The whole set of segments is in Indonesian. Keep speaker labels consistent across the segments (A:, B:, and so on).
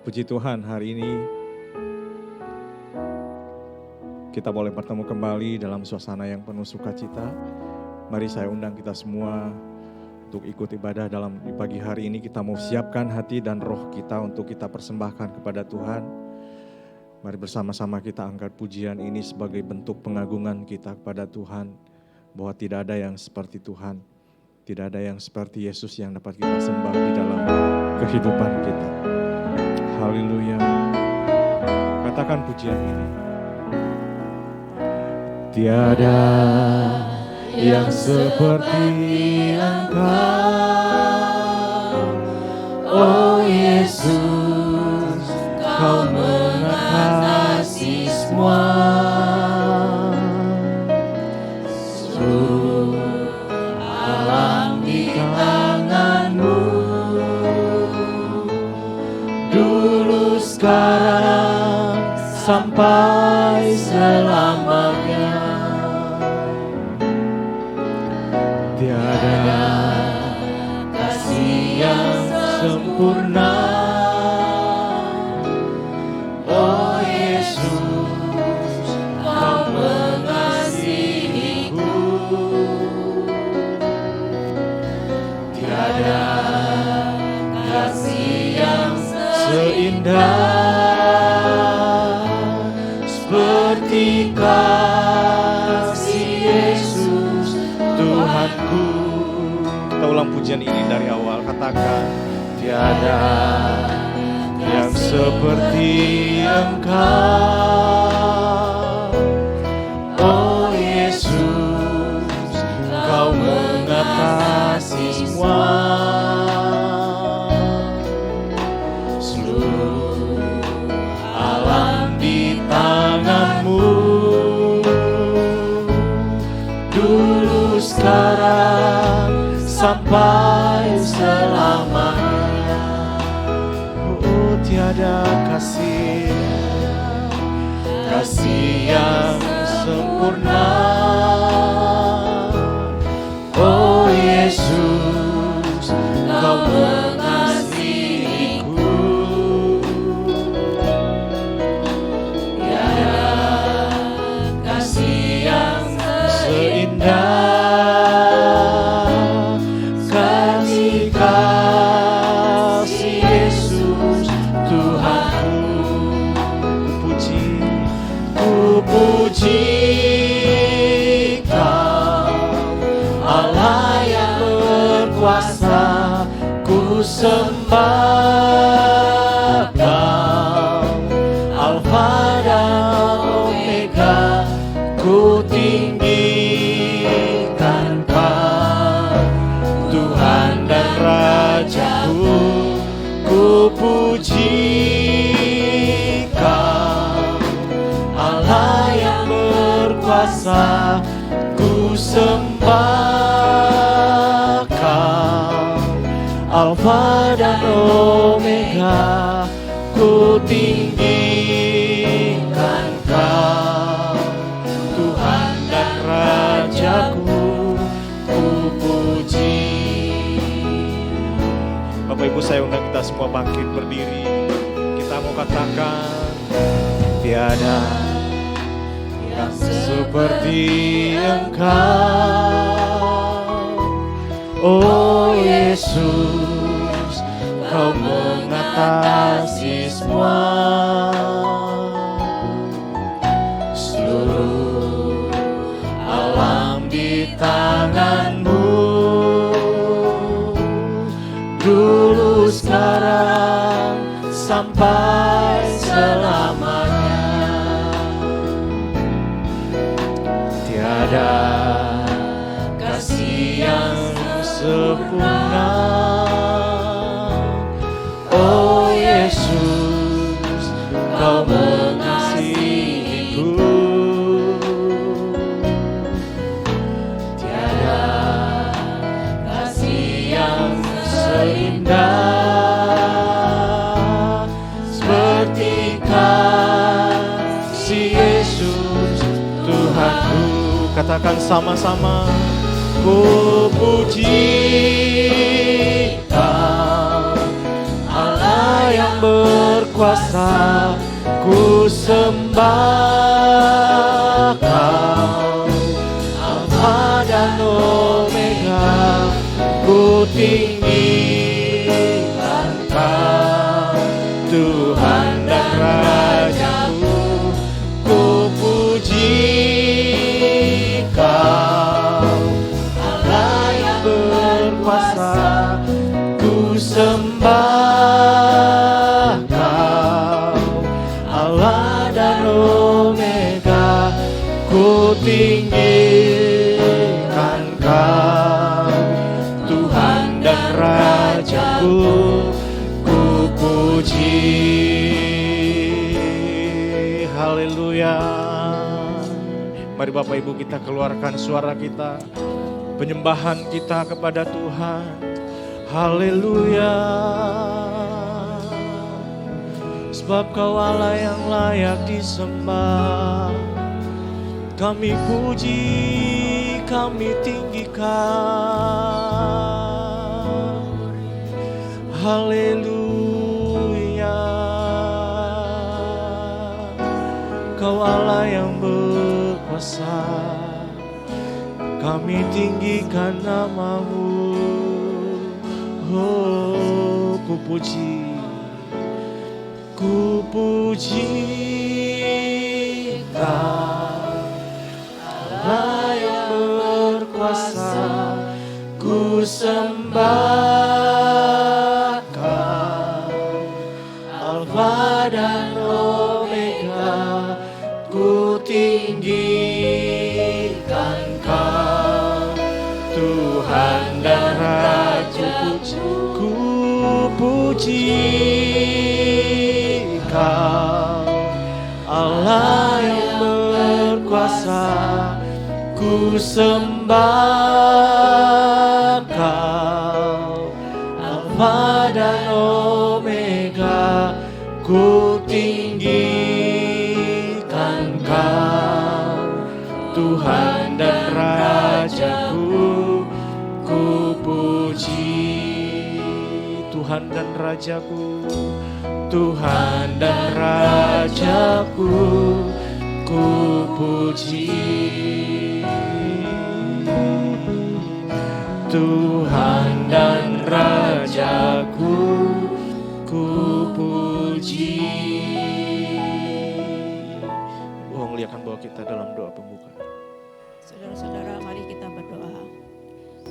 A: Puji Tuhan, hari ini kita boleh bertemu kembali dalam suasana yang penuh sukacita. Mari saya undang kita semua untuk ikut ibadah dalam pagi hari ini. Kita mau siapkan hati dan roh kita untuk kita persembahkan kepada Tuhan. Mari bersama-sama kita angkat pujian ini sebagai bentuk pengagungan kita kepada Tuhan. Bahwa tidak ada yang seperti Tuhan. Tidak ada yang seperti Yesus yang dapat kita sembah di dalam kehidupan kita. Haleluya. Katakan pujian ini. Tiada yang seperti Engkau, oh Yesus, Kau mengatasi semua. Seluruh alam di tangan-Mu, dulu sekarang sampai selamanya. Tiada kasih yang sempurna, oh Yesus, Kau mengasihiku. Tiada kasih yang seindah seperti kasih Yesus Tuhanku. Kita ulang pujian ini dari awal. Katakan, tiada yang seperti Engkau, oh Yesus, Kau mengatasi semua. Seluruh alam di tangan-Mu, dulu sekarang sampai selamanya. Oh, tiada kasih yang sempurna, oh Yesus, Kau mengasihiku. Tiada kasih yang seindah kasih Yesus Tuhanku. Ku puji Kau, Allah yang berkuasa. Ku sembah Kau, Alfa dan Omega. Ku tinggikan Kau, Tuhan dan Rajaku. Ku puji Kau, Allah yang berkuasa. Ku sembah Kau, Alfa dan Omega. Ku tinggikan Kau, Tuhan dan Rajaku. Ku puji. Bapak Ibu, saya undang kita semua bangkit berdiri. Kita mau katakan, tiada yang seperti Engkau, oh Yesus, Kau mengatasi semua. Seluruh alam di tangan-Mu, dulu sekarang sampai selamanya. Tiada kasih yang sempurna, oh Yesus, Kau mengasihiku. Tiada kasih yang seindah seperti kasih Yesus Tuhanku. Katakan sama-sama, ku puji Kau, Allah yang berkuasa. berkuasa, ku sembah Kau. Alfa dan Omega, ku tinggikan Kau. Tuhan dan Rajaku, ku puji Kau. Allah yang berkuasa, ku sembah Kau. Allah dan Omega, ku tinggikan Kau. Tuhan dan Rajaku, ku puji. Haleluya. Mari Bapak Ibu kita keluarkan suara kita, penyembahan kita kepada Tuhan. Haleluya. Sebab Kau Allah yang layak disembah. Kami puji, kami tinggikan. Haleluya. Kau Allah yang berkuasa, kami tinggikan nama-Mu. Oh, ku puji Kau, Allah yang berkuasa, ku sembah Kau. Alfa dan Omega, ku tinggikan Kau. Tuhan dan Raja, ku puji Kau. Allah yang berkuasa, ku sembah Kau. Alfa dan Omega, ku tinggikan Kau. Tuhan dan Rajaku, ku puji. Tuhan dan Rajaku, Tuhan dan Rajaku, ku puji. Tuhan dan Rajaku, ku puji. Oh, muliakan bahwa kita dalam doa pembuka.
B: Saudara-saudara, mari kita berdoa.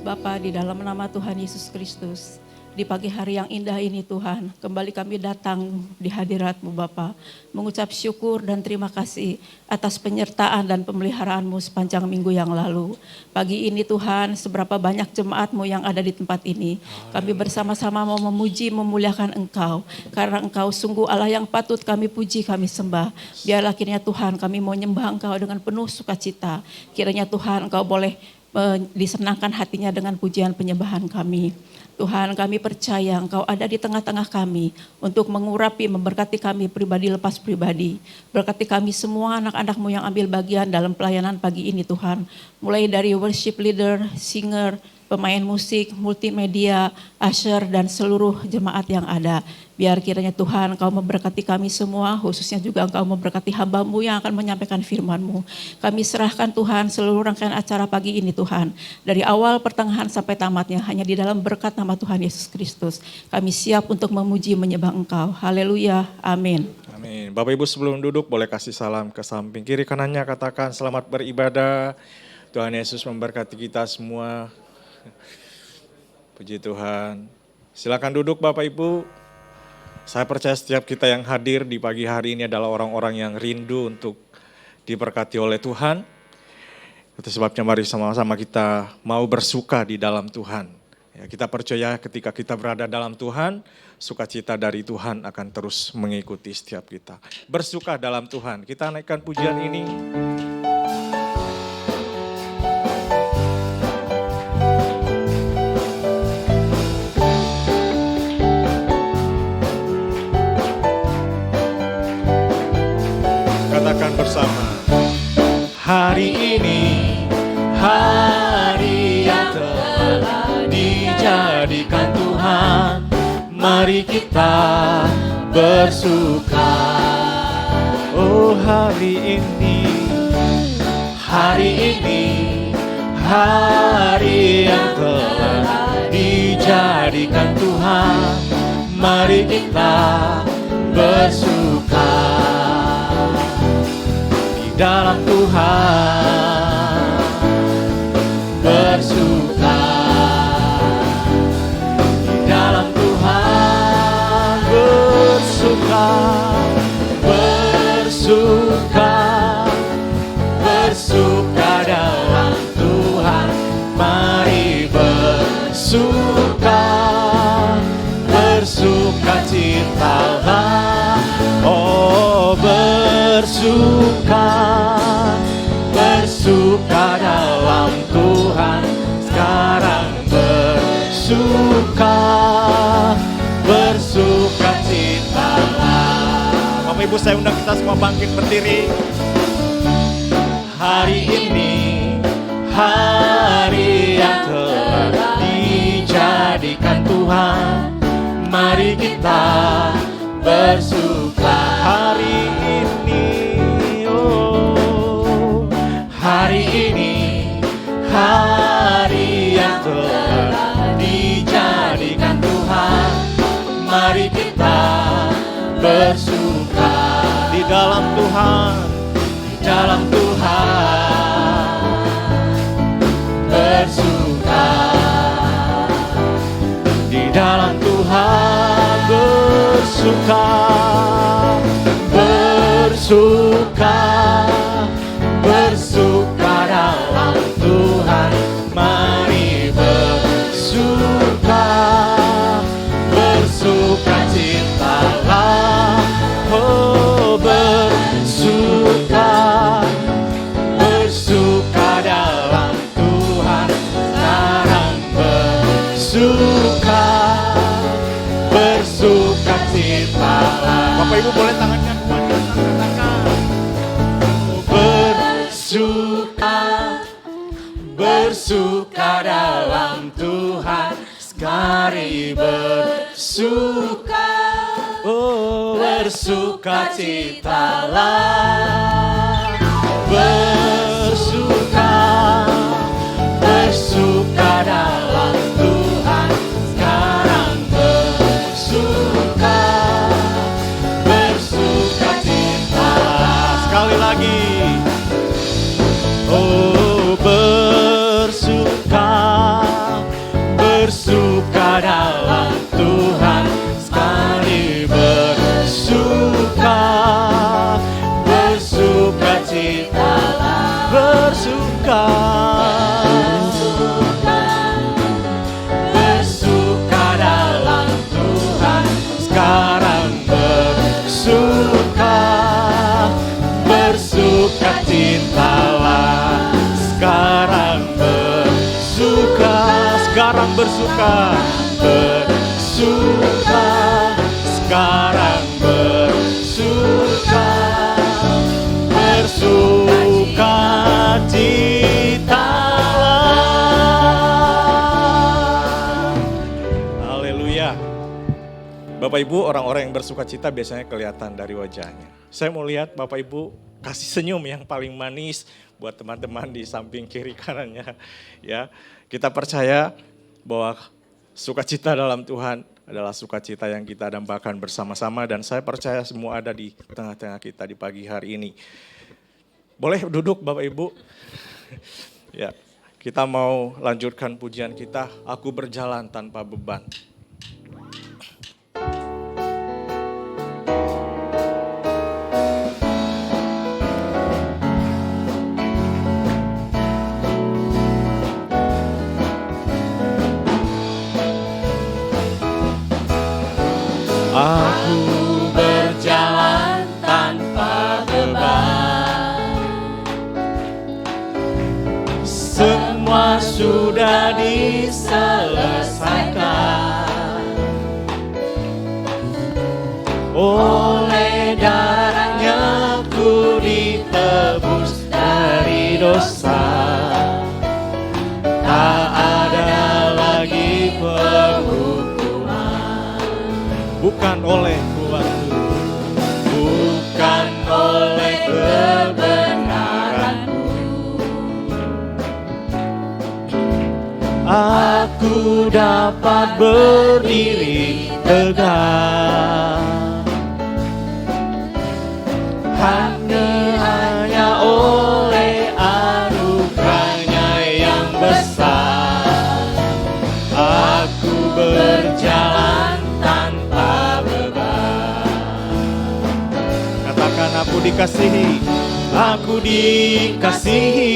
B: Bapa, di dalam nama Tuhan Yesus Kristus, di pagi hari yang indah ini Tuhan, kembali kami datang di hadirat-Mu Bapa, mengucap syukur dan terima kasih atas penyertaan dan pemeliharaan-Mu sepanjang minggu yang lalu. Pagi ini Tuhan, seberapa banyak jemaat-Mu yang ada di tempat ini, kami bersama-sama mau memuji, memuliakan Engkau, karena Engkau sungguh Allah yang patut kami puji, kami sembah. Biarlah kiranya Tuhan, kami mau nyembah Engkau dengan penuh sukacita. Kiranya Tuhan, Engkau boleh disenangkan hatinya dengan pujian penyembahan kami. Tuhan, kami percaya Engkau ada di tengah-tengah kami untuk mengurapi, memberkati kami pribadi lepas pribadi. Berkati kami semua anak-anak-Mu yang ambil bagian dalam pelayanan pagi ini Tuhan. Mulai dari worship leader, singer, pemain musik, multimedia, usher, dan seluruh jemaat yang ada. Biar kiranya Tuhan Engkau memberkati kami semua, khususnya juga Engkau memberkati hamba-Mu yang akan menyampaikan firman-Mu. Kami serahkan Tuhan seluruh rangkaian acara pagi ini Tuhan. Dari awal, pertengahan, sampai tamatnya, hanya di dalam berkat nama Tuhan Yesus Kristus. Kami siap untuk memuji, menyembah Engkau. Haleluya, amin.
A: Amin. Bapak Ibu sebelum duduk boleh kasih salam ke samping kiri kanannya, katakan selamat beribadah. Tuhan Yesus memberkati kita semua. Puji Tuhan. Silakan duduk Bapak Ibu. Saya percaya setiap kita yang hadir di pagi hari ini adalah orang-orang yang rindu untuk diberkati oleh Tuhan. Itu sebabnya mari sama-sama kita mau bersuka di dalam Tuhan. Ya, kita percaya ketika kita berada dalam Tuhan, sukacita dari Tuhan akan terus mengikuti setiap kita. Bersuka dalam Tuhan. Kita naikkan pujian ini. Katakan bersama. Hari ini, hari yang telah dijadikan Tuhan. Mari kita bersuka. Oh hari ini, hari yang telah dijadikan Tuhan, mari kita bersuka di dalam Tuhan, bersuka di dalam Tuhan, bersuka, bersuka, bersuka dalam Tuhan, mari bersuka, bersuka citalah. Oh bersuka, bersuka dalam Tuhan, sekarang bersuka, bersuka citalah. Bapak Ibu, saya undang kita semua bangkit berdiri. Hari ini, hari yang telah dijadikan Tuhan, mari kita bersuka. Hari ini, oh hari ini, hari yang telah dijadikan Tuhan, mari kita bersuka di dalam Tuhan, di dalam Tuhan, bersuka di dalam Tuhan, bersuka, bersuka, bersuka dalam Tuhan, mari bersuka, bersuka citalah. Oh bersuka, bersuka dalam Tuhan, sekarang bersuka, bersuka citalah. Bapak Ibu boleh tangannya katakan bersuka, bersuka dalam Tuhan, sekali bersuka, oh bersuka citalah. Bersuka, bersuka dalam Tuhan, sekarang bersuka, bersuka citalah. Sekali lagi, oh bersuka, bersuka dalam Tuhan, sekali bersuka, bersuka citalah. Bersuka, bersuka dalam Tuhan, sekarang bersuka, bersuka citalah. Sekarang bersuka, sekarang bersuka, bersuka, sekarang bersuka, bersuka citalah. Haleluya. Bapak Ibu, orang-orang yang bersuka cita biasanya kelihatan dari wajahnya. Saya mau lihat Bapak Ibu kasih senyum yang paling manis buat teman-teman di samping kiri kanannya. Ya, kita percaya bahwa sukacita dalam Tuhan adalah sukacita yang kita dambakan bersama-sama, dan saya percaya semua ada di tengah-tengah kita di pagi hari ini. Boleh duduk Bapak Ibu? Ya, kita mau lanjutkan pujian kita, Aku Berjalan Tanpa Beban. Aku berjalan tanpa beban, semua sudah diselesaikan oleh darahnya, ku ditebus dari dosa. Tak ada lagi penghukuman, bukan oleh kuatku,
B: kebenaran-Mu.
A: Aku dapat berdiri tegak hanya oleh anugerah-Nya yang besar. Aku berjalan tanpa beban. Katakan, aku dikasihi, aku dikasihi,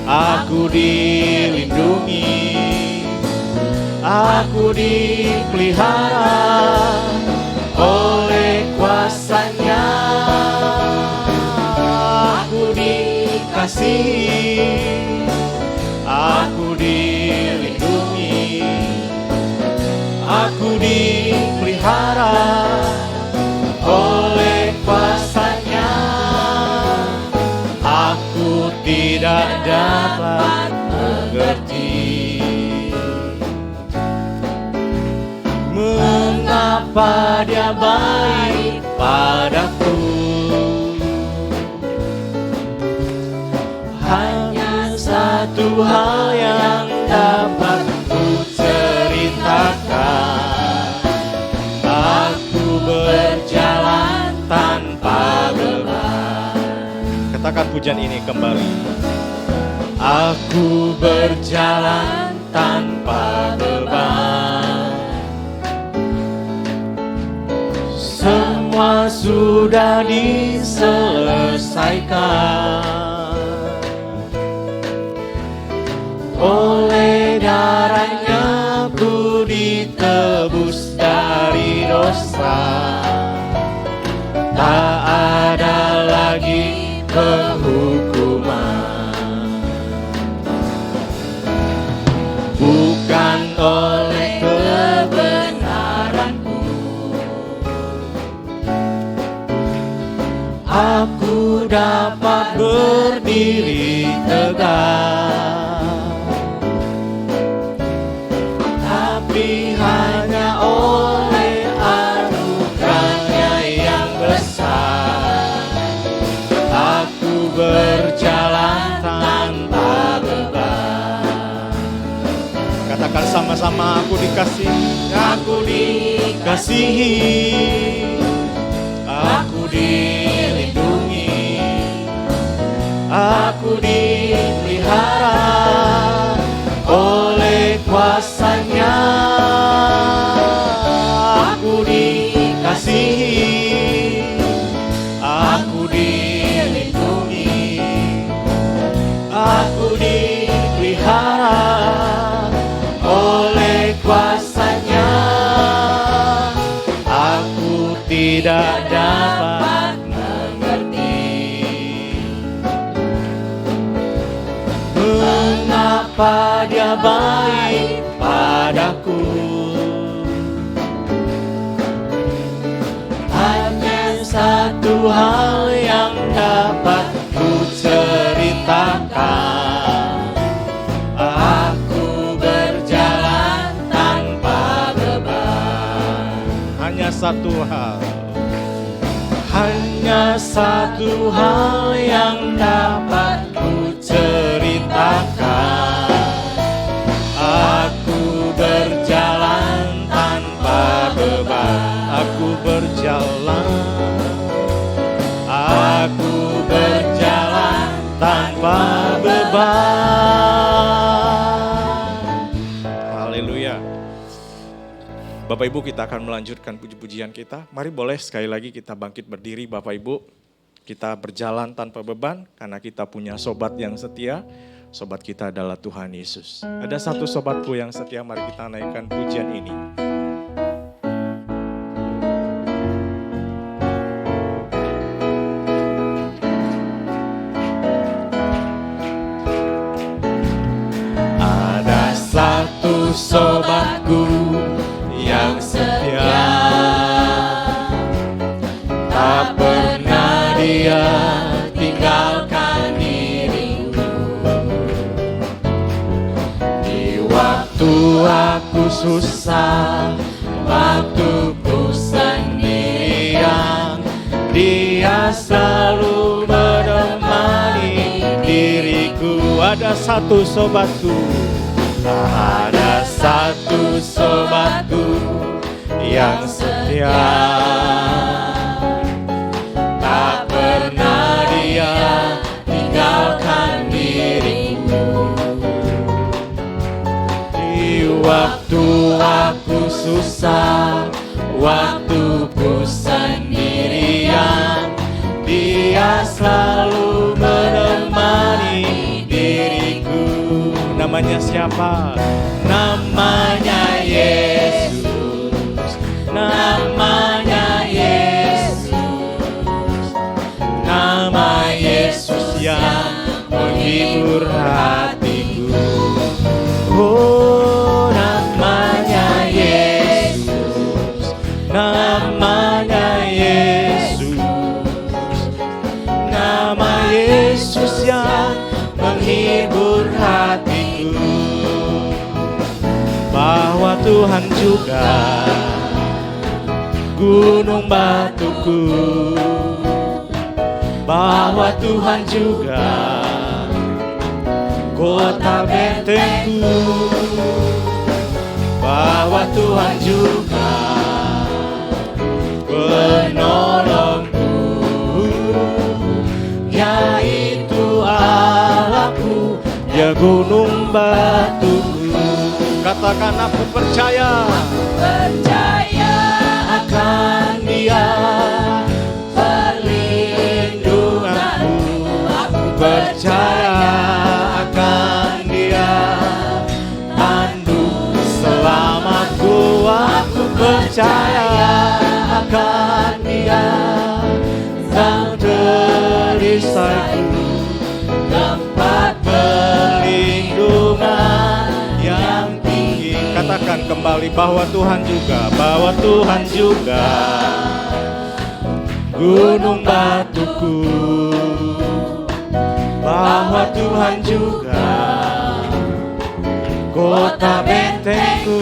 A: aku dilindungi, aku dipelihara oleh kuasa-Nya. Aku dikasihi, aku dilindungi, aku dipelihara oleh kuasa-Nya. Aku tidak dapat mengerti mengapa Dia baik padaku. Hanya satu hal yang dapat ku ceritakan, aku berjalan tanpa beban. Katakan pujian ini kembali. Aku berjalan tanpa beban. Semua sudah diselesaikan oleh darah-Nya, ku ditebus dari dosa. Tak ada lagi penghukuman, bukan oleh kebenaran-Ku. Aku dapat berdiri tegak, tapi hanya oleh anugerah-Nya yang besar. Aku berjalan tanpa beban. Katakan sama-sama, aku dikasihi, aku dikasihi, aku dilindungi, aku dipelihara oleh kuasa-Nya. Aku dikasihi, aku dilindungi, aku dipelihara oleh kuasa-Nya. Aku tidak dapat mengerti mengapa Dia baik padaku. Hanya satu hal yang dapat ku ceritakan, aku berjalan tanpa beban. Hanya satu hal, hanya satu hal yang dapat ku ceritakan, aku berjalan tanpa beban. Aku berjalan, aku berjalan tanpa beban. Haleluya. Bapak Ibu, kita akan melanjutkan puji-pujian kita. Mari boleh sekali lagi kita bangkit berdiri Bapak Ibu. Kita berjalan tanpa beban karena kita punya sobat yang setia. Sobat kita adalah Tuhan Yesus. Ada satu sobatku yang setia, mari kita naikkan pujian ini. Ada satu sobatku yang setia, tak pernah dia tinggalkan diriku. Di waktu aku susah, waktu ku sendirian, Dia selalu menemani diriku. Ada satu sobatku, ada satu sobatku yang setia, tak pernah dia tinggalkan diriku. Di waktu aku susah, waktuku sendirian, dia selalu menemani diriku. Namanya siapa? Namanya Yesus. Namanya Yesus. Nama Yesus yang menghibur hatiku. Oh, namanya Yesus. Namanya Yesus. Nama Yesus yang menghibur hatiku. Bahwa Tuhan juga gunung batuku, bahwa Tuhan juga kota bentengku, bahwa Tuhan juga penolongku, yaitu Allahku, dia gunung batuku. Katakan aku percaya, akan dia perlindunganku. Aku percaya akan dia tanduk selamatku. Aku percaya akan dia sang perisaiku, tempat perlindungan yang tinggi. Katakan kembali bahwa Tuhan juga gunung batuku, bahwa Tuhan juga kota bentengku,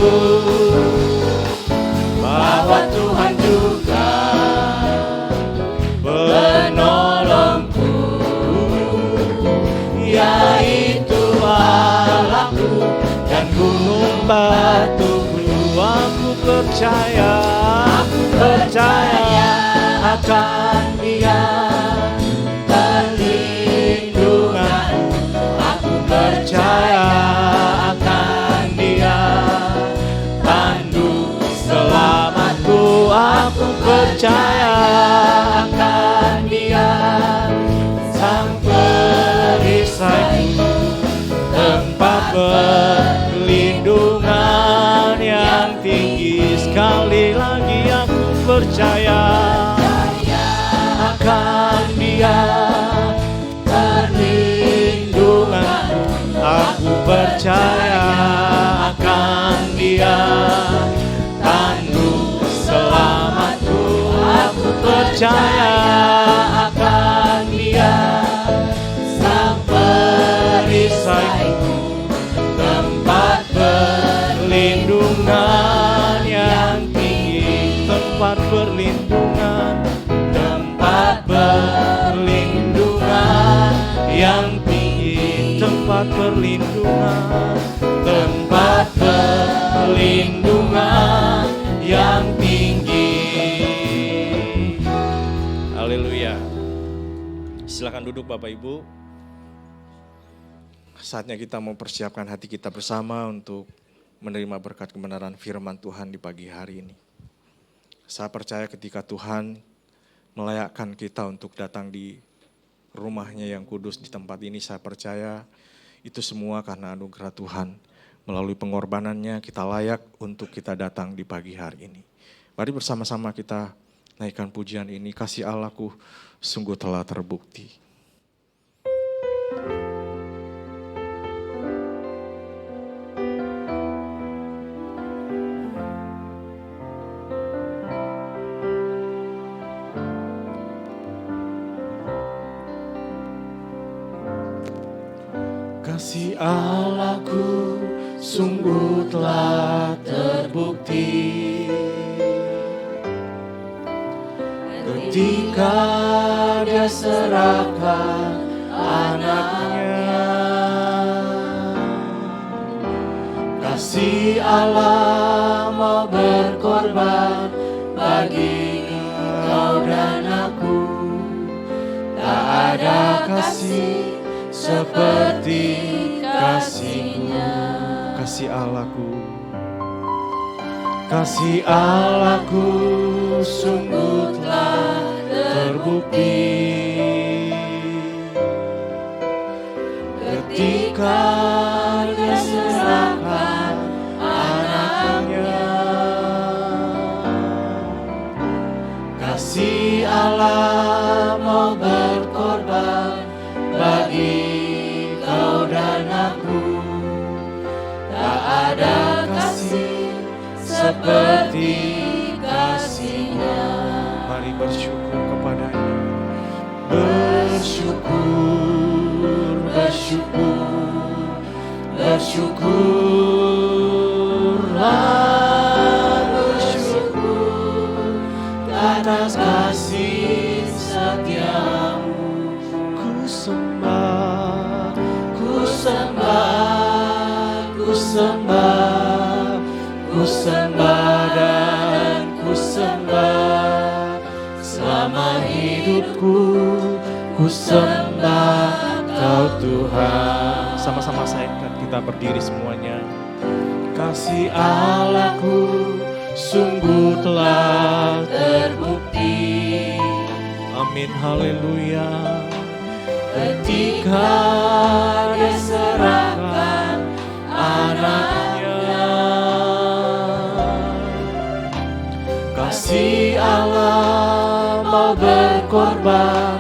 A: bahwa Tuhan juga penolongku, yaitu Allahku dan gunung batuku. Aku percaya akan dia perlindunganku. Aku percaya akan dia tanduk selamatku. Aku percaya akan dia sang perisaiku, tempat perlindungan yang tinggi. Sekali lagi aku percaya akan dia perlindunganku. Aku percaya akan dia tanduk selamatku. Aku percaya akan dia sang perisaiku, tempat perlindungan yang tinggi. Tempat perlindungan, tempat perlindungan yang tinggi. Tempat perlindungan, tempat perlindungan yang tinggi. Haleluya. Silakan duduk Bapak Ibu. Saatnya kita mempersiapkan hati kita bersama untuk menerima berkat kebenaran firman Tuhan di pagi hari ini. Saya percaya ketika Tuhan melayakkan kita untuk datang di rumahnya yang kudus di tempat ini, saya percaya itu semua karena anugerah Tuhan. Melalui pengorbanannya kita layak untuk kita datang di pagi hari ini. Mari bersama-sama kita naikkan pujian ini, kasih Allahku sungguh telah terbukti. Kasih Allahku sungguh telah terbukti ketika dia Dia serahkan anaknya. Kasih Allah mau berkorban bagi kau dan aku. Tak ada kasih seperti kasih-Nya. Kasih Allahku, kasih Allahku sungguh telah terbukti ketika Dia serahkan anaknya. Kasih Allah mau berkorban bagi kau dan aku. Tak ada kasih seperti kasih-Nya. Mari bersyukur kepada-Nya. Bersyukur, bersyukur, bersyukurlah, bersyukur atas kasih setiamu. Ku sembah, ku sembah, ku sembah, ku sembah dan ku sembah. Selama hidupku ku sembah Kau Tuhan. Sama-sama kita berdiri semuanya. Kasih Allahku sungguh telah terbukti. Amin, haleluya. Ketika Dia serahkan anaknya. Kasih Allah mau berkorban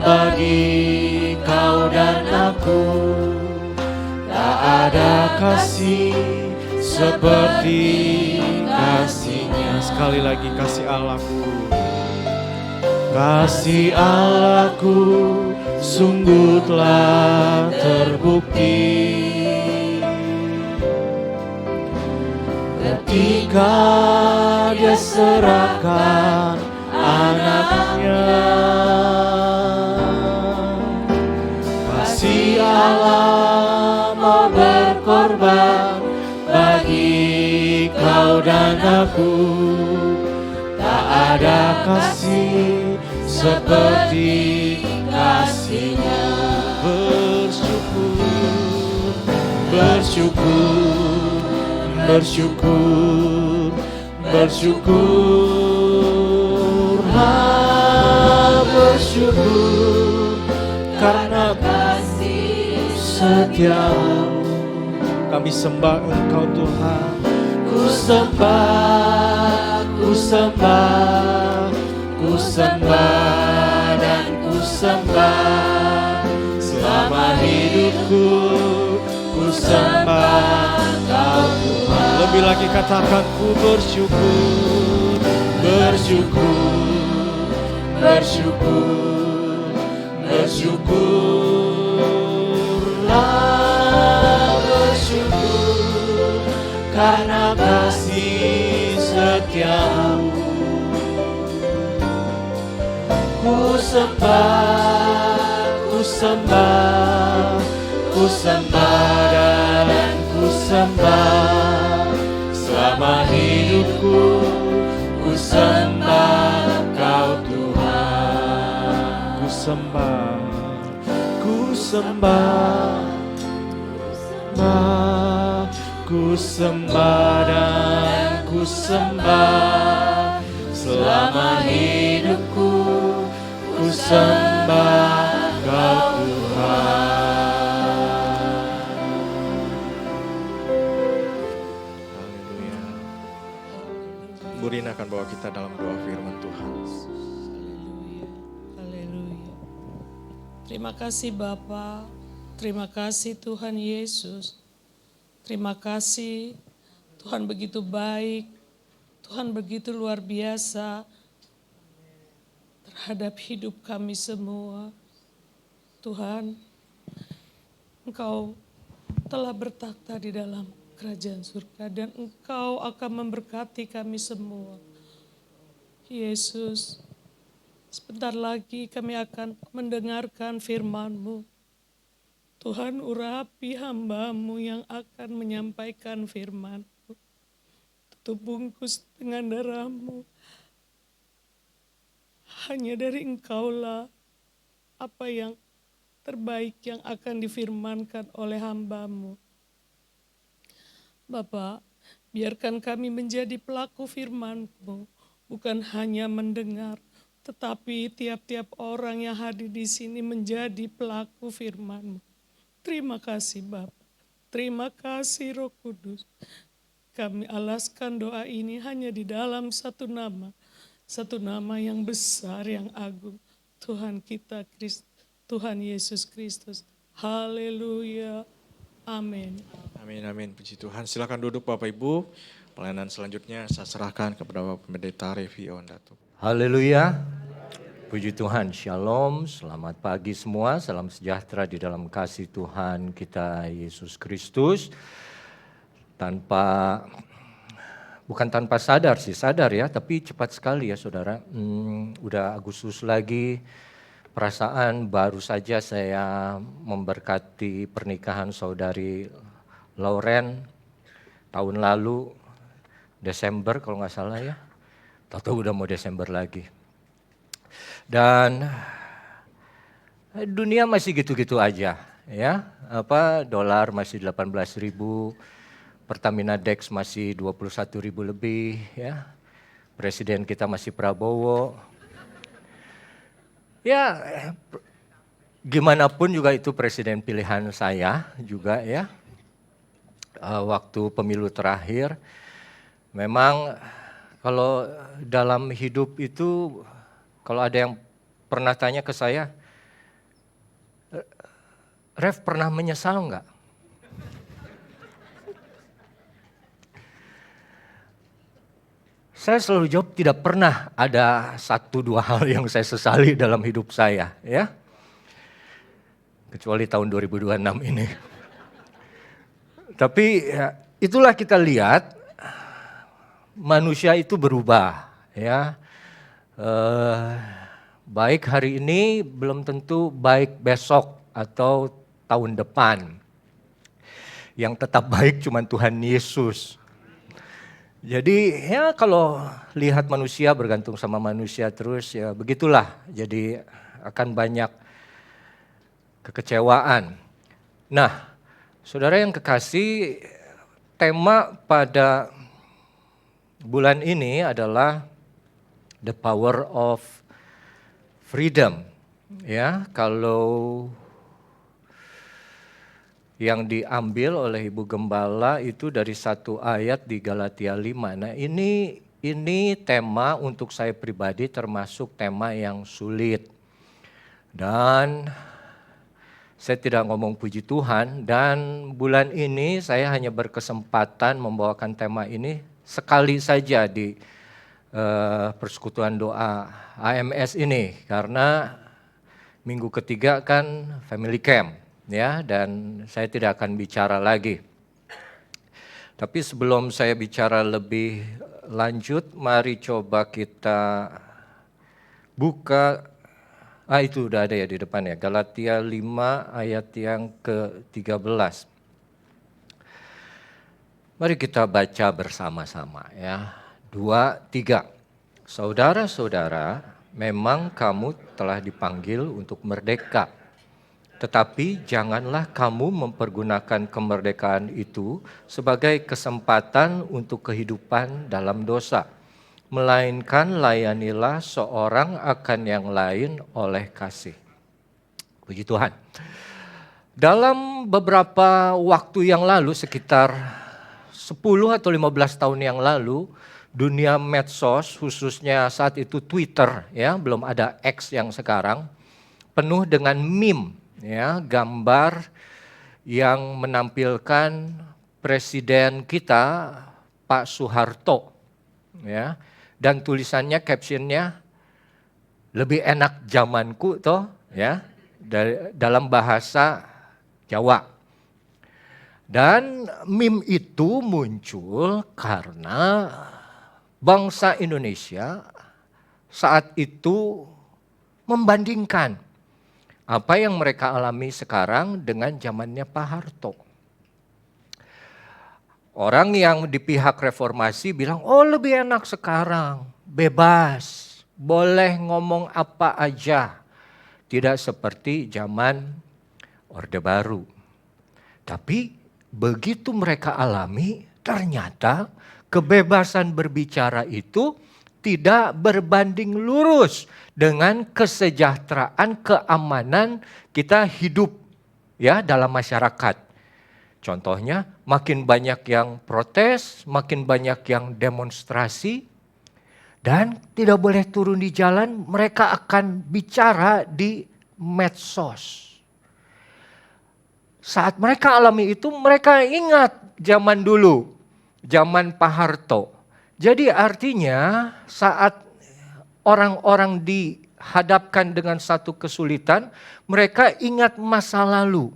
A: bagi kau dan aku. Tak ada kasih seperti kasih-Nya. Sekali lagi, kasih Allahku, kasih Allahku sungguh telah terbukti ketika Dia serahkan anaknya. Kasih Allah mau berkorban bagi kau dan aku. Tak ada kasih seperti kasih-Nya. Bersyukur, bersyukur, bersyukur, bersyukurlah, bersyukur karena kasih setiamu. Kami sembah Engkau Tuhan. Ku sembah, ku sembah, ku sembah dan ku sembah. Selama hidupku ku sembah Kau Tuhan. Lebih lagi katakan, ku bersyukur, bersyukur, bersyukur, bersyukurlah, bersyukur karena kasih setiamu. Ku sembah, ku sembah, ku sembah dan ku sembah. Selama hidupku ku sembah Kau Tuhan. Ku sembah, ku sembah, sembah, ku sembah dan ku sembah. Selama hidupku ku sembah Kau Tuhan. Haleluya. Bu Rina akan bawa kita dalam doa firman Tuhan.
C: Haleluya. Terima kasih Bapa, terima kasih Tuhan Yesus. Terima kasih Tuhan begitu baik, Tuhan begitu luar biasa terhadap hidup kami semua. Tuhan, Engkau telah bertakhta di dalam kerajaan surga dan Engkau akan memberkati kami semua. Yesus, Sebentar lagi kami akan mendengarkan firman-Mu. Tuhan, urapi hamba-Mu yang akan menyampaikan firman-Mu. Tutup bungkus dengan darah-Mu. Hanya dari Engkaulah apa yang terbaik yang akan difirmankan oleh hamba-Mu. Bapa, biarkan kami menjadi pelaku firman-Mu, bukan hanya mendengar, tetapi tiap-tiap orang yang hadir di sini menjadi pelaku firman-Mu. Terima kasih Bapa, terima kasih Roh Kudus. Kami alaskan doa ini hanya di dalam satu nama yang besar, yang agung, Tuhan kita Kristus, Tuhan Yesus Kristus. Haleluya, amin.
A: Amin, amin. Puji Tuhan. Silakan duduk Bapak Ibu. Pelayanan selanjutnya saya serahkan kepada Bapak Pendeta Revi Ondato.
D: Haleluya. Puji Tuhan, Shalom, selamat pagi semua, salam sejahtera di dalam kasih Tuhan kita Yesus Kristus. Bukan tanpa sadar sih, sadar ya, tapi cepat sekali ya saudara. Udah Agustus lagi, perasaan baru saja saya memberkati pernikahan saudari Lauren tahun lalu, Desember kalau nggak salah ya. Tahu udah mau Desember lagi. Dan dunia masih gitu-gitu aja ya. Dolar masih 18.000, Pertamina Dex masih 21.000 lebih ya. Presiden kita masih Prabowo. Ya gimana pun juga itu presiden pilihan saya juga ya. Waktu pemilu terakhir memang kalau dalam hidup itu, kalau ada yang pernah tanya ke saya, Rev pernah menyesal enggak? Saya selalu jawab tidak pernah ada 1-2 hal yang saya sesali dalam hidup saya, ya. Kecuali tahun 2026 ini. Tapi ya, itulah kita lihat manusia itu berubah, ya. Baik hari ini belum tentu baik besok atau tahun depan. Yang tetap baik cuma Tuhan Yesus. Jadi ya kalau lihat manusia bergantung sama manusia terus ya begitulah. Jadi akan banyak kekecewaan. Nah, saudara yang kekasih, tema pada bulan ini adalah the power of freedom. Ya, kalau yang diambil oleh Ibu Gembala itu dari satu ayat di Galatia 5. Nah, ini tema untuk saya pribadi termasuk tema yang sulit. Dan saya tidak ngomong puji Tuhan, dan bulan ini saya hanya berkesempatan membawakan tema ini sekali saja di persekutuan doa AMS ini, karena minggu ketiga kan family camp ya, dan saya tidak akan bicara lagi. Tapi sebelum saya bicara lebih lanjut, mari coba kita buka, itu udah ada ya di depan ya, Galatia 5 ayat yang ke-13. Mari kita baca bersama-sama ya. 2, 3. Saudara-saudara, memang kamu telah dipanggil untuk merdeka. Tetapi janganlah kamu mempergunakan kemerdekaan itu sebagai kesempatan untuk kehidupan dalam dosa. Melainkan layanilah seorang akan yang lain oleh kasih. Puji Tuhan. Dalam beberapa waktu yang lalu, sekitar 10 atau 15 tahun yang lalu, dunia medsos, khususnya saat itu Twitter, ya, belum ada X yang sekarang, penuh dengan meme, ya, gambar yang menampilkan presiden kita, Pak Soeharto, ya, dan tulisannya, captionnya, lebih enak zamanku toh, ya, dalam bahasa Jawa. Dan meme itu muncul karena bangsa Indonesia saat itu membandingkan apa yang mereka alami sekarang dengan zamannya Pak Harto. Orang yang di pihak reformasi bilang, oh lebih enak sekarang, bebas, boleh ngomong apa aja. Tidak seperti zaman Orde Baru. Tapi begitu mereka alami, ternyata kebebasan berbicara itu tidak berbanding lurus dengan kesejahteraan, keamanan kita hidup ya dalam masyarakat. Contohnya makin banyak yang protes, makin banyak yang demonstrasi, dan tidak boleh turun di jalan, mereka akan bicara di medsos. Saat mereka alami itu, mereka ingat zaman dulu, zaman Pak Harto. Jadi artinya saat orang-orang dihadapkan dengan satu kesulitan, mereka ingat masa lalu.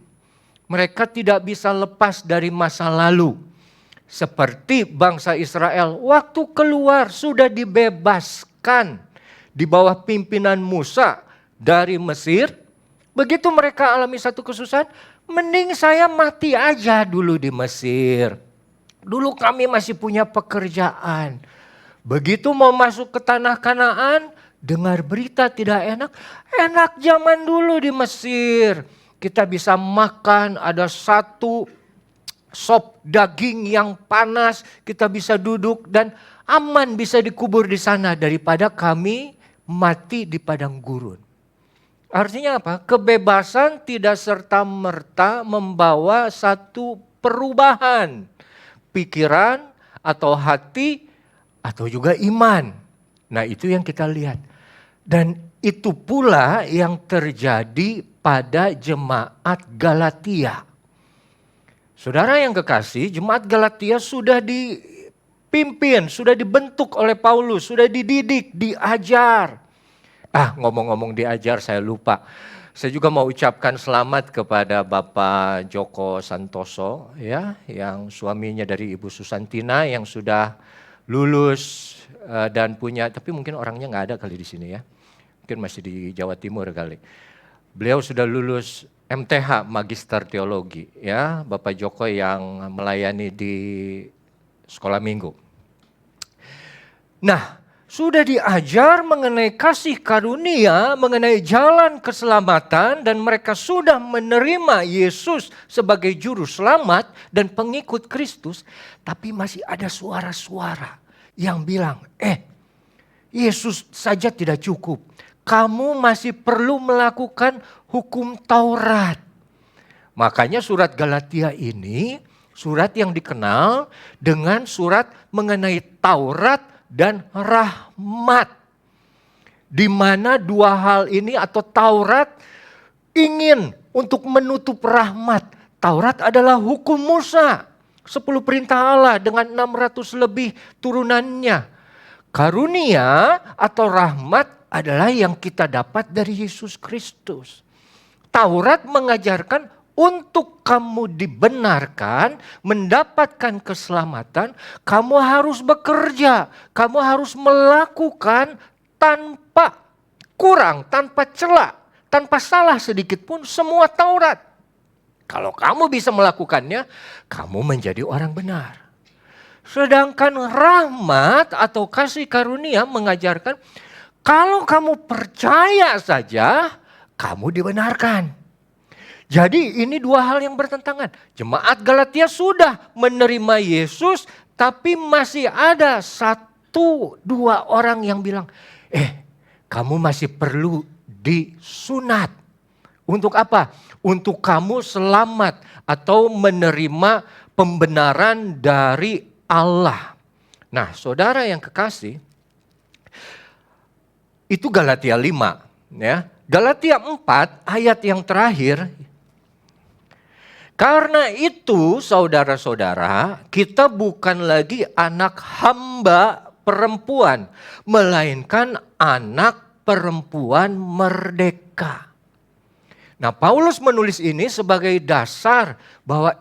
D: Mereka tidak bisa lepas dari masa lalu. Seperti bangsa Israel, waktu keluar sudah dibebaskan di bawah pimpinan Musa dari Mesir. Begitu mereka alami satu kesusahan, mending saya mati aja dulu di Mesir. Dulu kami masih punya pekerjaan. Begitu mau masuk ke tanah Kanaan, dengar berita tidak enak. Enak zaman dulu di Mesir. Kita bisa makan, ada satu sop daging yang panas, kita bisa duduk dan aman bisa dikubur di sana daripada kami mati di padang gurun. Artinya apa? Kebebasan tidak serta-merta membawa satu perubahan pikiran atau hati atau juga iman. Nah, itu yang kita lihat. Dan itu pula yang terjadi pada jemaat Galatia. Saudara yang kekasih, jemaat Galatia sudah dipimpin, sudah dibentuk oleh Paulus, sudah dididik, diajar. Ngomong-ngomong diajar, saya lupa. Saya juga mau ucapkan selamat kepada Bapak Joko Santoso, ya, yang suaminya dari Ibu Susantina yang sudah lulus dan punya, tapi mungkin orangnya nggak ada kali di sini ya, mungkin masih di Jawa Timur kali. Beliau sudah lulus MTH Magister Teologi, ya, Bapak Joko yang melayani di sekolah minggu. Nah, sudah diajar mengenai kasih karunia, mengenai jalan keselamatan, dan mereka sudah menerima Yesus sebagai juru selamat dan pengikut Kristus, tapi masih ada suara-suara yang bilang, Yesus saja tidak cukup. Kamu masih perlu melakukan hukum Taurat. Makanya surat Galatia ini surat yang dikenal dengan surat mengenai Taurat dan rahmat. Di mana dua hal ini atau Taurat ingin untuk menutup rahmat. Taurat adalah hukum Musa, 10 perintah Allah dengan 600 lebih turunannya. Karunia atau rahmat adalah yang kita dapat dari Yesus Kristus. Taurat mengajarkan untuk kamu dibenarkan, mendapatkan keselamatan, kamu harus bekerja, kamu harus melakukan tanpa kurang, tanpa celah, tanpa salah sedikit pun semua Taurat. Kalau kamu bisa melakukannya, kamu menjadi orang benar. Sedangkan rahmat atau kasih karunia mengajarkan, kalau kamu percaya saja, kamu dibenarkan. Jadi ini dua hal yang bertentangan. Jemaat Galatia sudah menerima Yesus, tapi masih ada 1-2 orang yang bilang, kamu masih perlu disunat. Untuk apa? Untuk kamu selamat atau menerima pembenaran dari Allah. Nah, saudara yang kekasih, itu Galatia 5, ya. Galatia 4 ayat yang terakhir. Karena itu saudara-saudara, kita bukan lagi anak hamba perempuan, melainkan anak perempuan merdeka. Nah, Paulus menulis ini sebagai dasar bahwa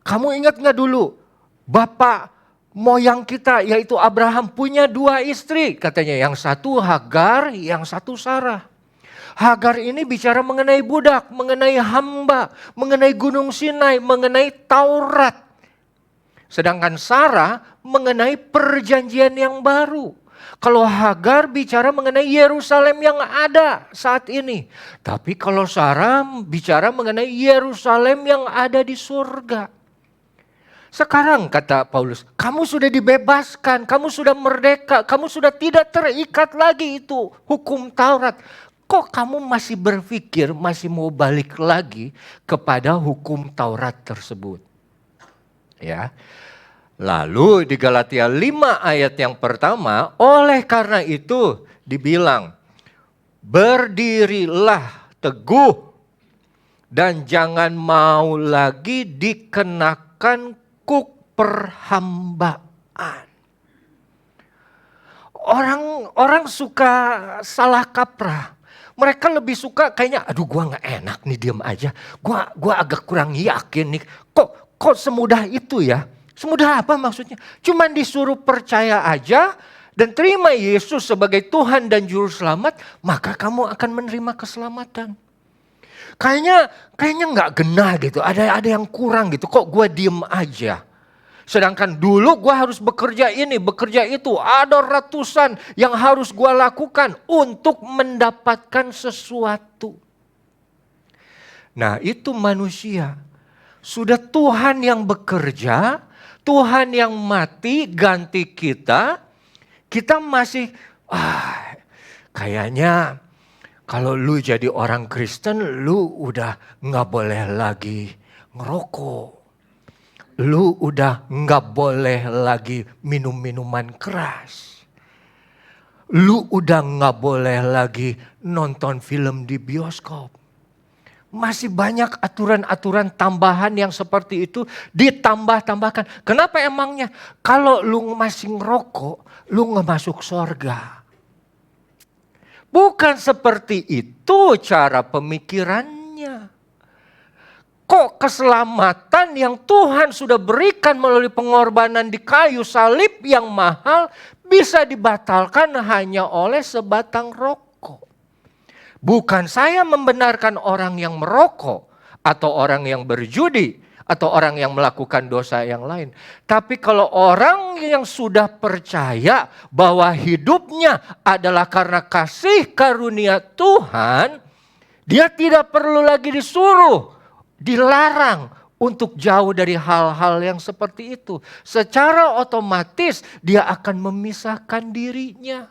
D: kamu ingat gak dulu Bapak moyang kita yaitu Abraham punya 2 istri. Katanya yang satu Hagar, yang satu Sarah. Hagar ini bicara mengenai budak, mengenai hamba, mengenai Gunung Sinai, mengenai Taurat. Sedangkan Sarah mengenai perjanjian yang baru. Kalau Hagar bicara mengenai Yerusalem yang ada saat ini. Tapi kalau Sarah bicara mengenai Yerusalem yang ada di surga. Sekarang kata Paulus, kamu sudah dibebaskan, kamu sudah merdeka, kamu sudah tidak terikat lagi itu hukum Taurat. Kok kamu masih berpikir, masih mau balik lagi kepada hukum Taurat tersebut? Ya. Lalu di Galatia 5 ayat yang pertama, oleh karena itu dibilang, berdirilah teguh dan jangan mau lagi dikenakan kuk perhambaan. Orang suka salah kaprah. Mereka lebih suka kayaknya, aduh gua gak enak nih diam aja. Gua agak kurang yakin nih. Kok semudah itu ya? Semudah apa maksudnya? Cuman disuruh percaya aja dan terima Yesus sebagai Tuhan dan Juru Selamat, maka kamu akan menerima keselamatan. Kayaknya gak genah gitu, ada yang kurang gitu. Kok gua diem aja? Sedangkan dulu gue harus bekerja ini, bekerja itu. Ada ratusan yang harus gue lakukan untuk mendapatkan sesuatu. Nah itu manusia. Sudah Tuhan yang bekerja, Tuhan yang mati ganti kita. Kita masih, kayaknya kalau lu jadi orang Kristen lu udah gak boleh lagi ngerokok. Lu udah gak boleh lagi minum minuman keras. Lu udah gak boleh lagi nonton film di bioskop. Masih banyak aturan-aturan tambahan yang seperti itu ditambah-tambahkan. Kenapa emangnya? Kalau lu masih ngerokok, lu gak masuk surga. Bukan seperti itu cara pemikirannya. Kok keselamatan yang Tuhan sudah berikan melalui pengorbanan di kayu salib yang mahal bisa dibatalkan hanya oleh sebatang rokok. Bukan saya membenarkan orang yang merokok atau orang yang berjudi atau orang yang melakukan dosa yang lain. Tapi kalau orang yang sudah percaya bahwa hidupnya adalah karena kasih karunia Tuhan, dia tidak perlu lagi disuruh, dilarang untuk jauh dari hal-hal yang seperti itu. Secara otomatis dia akan memisahkan dirinya.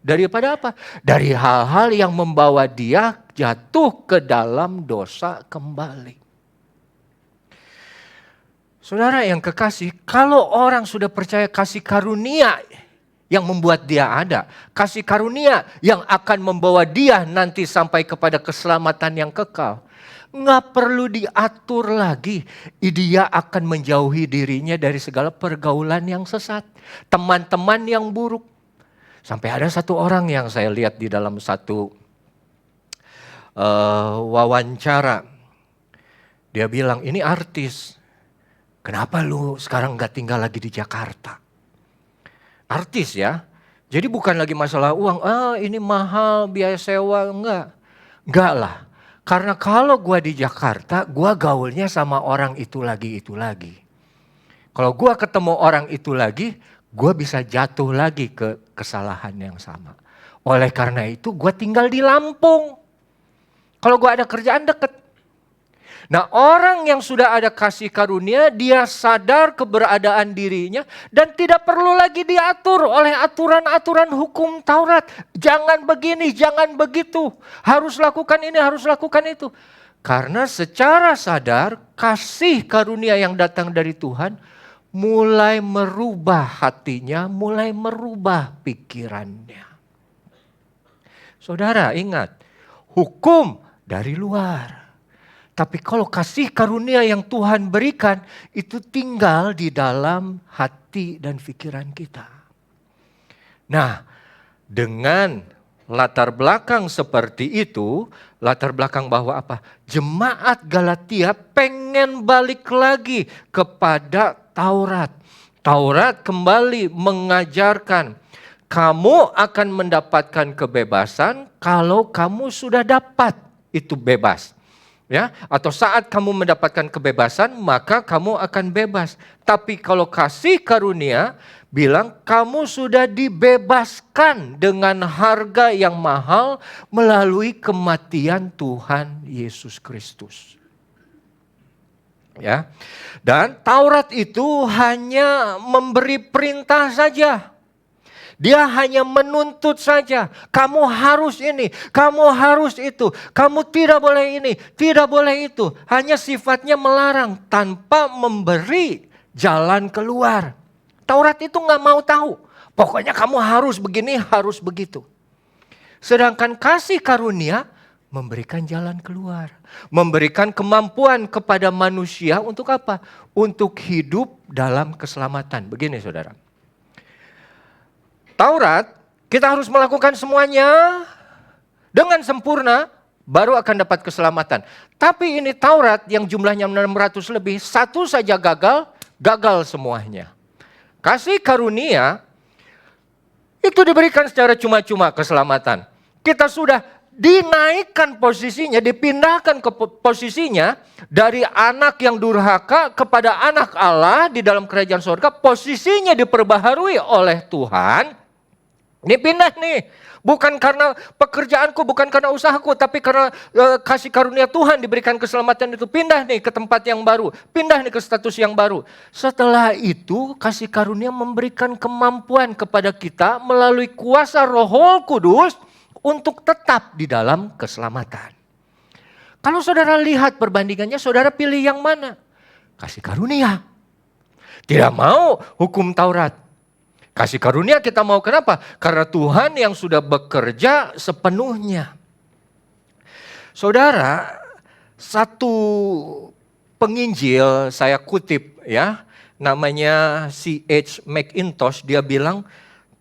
D: Daripada apa? Dari hal-hal yang membawa dia jatuh ke dalam dosa kembali. Saudara yang kekasih, kalau orang sudah percaya kasih karunia yang membuat dia ada, kasih karunia yang akan membawa dia nanti sampai kepada keselamatan yang kekal, nggak perlu diatur lagi. Dia akan menjauhi dirinya dari segala pergaulan yang sesat, teman-teman yang buruk. Sampai ada satu orang yang saya lihat di dalam satu wawancara. Dia bilang, ini artis, kenapa lu sekarang nggak tinggal lagi di Jakarta? Artis ya, jadi bukan lagi masalah uang, ini mahal biaya sewa, enggak lah. Karena kalau gue di Jakarta, gue gaulnya sama orang itu lagi. Kalau gue ketemu orang itu lagi, gue bisa jatuh lagi ke kesalahan yang sama. Oleh karena itu gue tinggal di Lampung. Kalau gue ada kerjaan deket. Nah orang yang sudah ada kasih karunia, dia sadar keberadaan dirinya dan tidak perlu lagi diatur oleh aturan-aturan hukum Taurat. Jangan begini, jangan begitu, harus lakukan ini, harus lakukan itu. Karena secara sadar kasih karunia yang datang dari Tuhan mulai merubah hatinya, mulai merubah pikirannya. Saudara ingat, hukum dari luar. Tapi kalau kasih karunia yang Tuhan berikan, itu tinggal di dalam hati dan pikiran kita. Nah, dengan latar belakang seperti itu, latar belakang bahwa apa? Jemaat Galatia pengen balik lagi kepada Taurat. Taurat kembali mengajarkan kamu akan mendapatkan kebebasan kalau kamu sudah dapat itu bebas. Ya, atau saat kamu mendapatkan kebebasan, maka kamu akan bebas. Tapi kalau kasih karunia bilang kamu sudah dibebaskan dengan harga yang mahal melalui kematian Tuhan Yesus Kristus. Ya. Dan Taurat itu hanya memberi perintah saja. Dia hanya menuntut saja, kamu harus ini, kamu harus itu, kamu tidak boleh ini, tidak boleh itu. Hanya sifatnya melarang tanpa memberi jalan keluar. Taurat itu gak mau tahu, pokoknya kamu harus begini, harus begitu. Sedangkan kasih karunia memberikan jalan keluar. Memberikan kemampuan kepada manusia untuk apa? Untuk hidup dalam keselamatan. Begini saudara. Taurat, kita harus melakukan semuanya dengan sempurna, baru akan dapat keselamatan. Tapi ini Taurat yang jumlahnya 600 lebih, satu saja gagal semuanya. Kasih karunia, itu diberikan secara cuma-cuma keselamatan. Kita sudah dinaikkan posisinya, dipindahkan ke posisinya dari anak yang durhaka kepada anak Allah di dalam kerajaan surga. Posisinya diperbaharui oleh Tuhan. Ini pindah nih, bukan karena pekerjaanku, bukan karena usahaku, tapi karena kasih karunia Tuhan diberikan keselamatan itu. Pindah nih ke tempat yang baru, pindah nih ke status yang baru. Setelah itu kasih karunia memberikan kemampuan kepada kita melalui kuasa Roh Kudus untuk tetap di dalam keselamatan. Kalau saudara lihat perbandingannya, saudara pilih yang mana? Kasih karunia. Tidak mau hukum Taurat. Kasih karunia kita mau, kenapa? Karena Tuhan yang sudah bekerja sepenuhnya. Saudara, satu penginjil saya kutip ya, namanya C.H. Mackintosh, dia bilang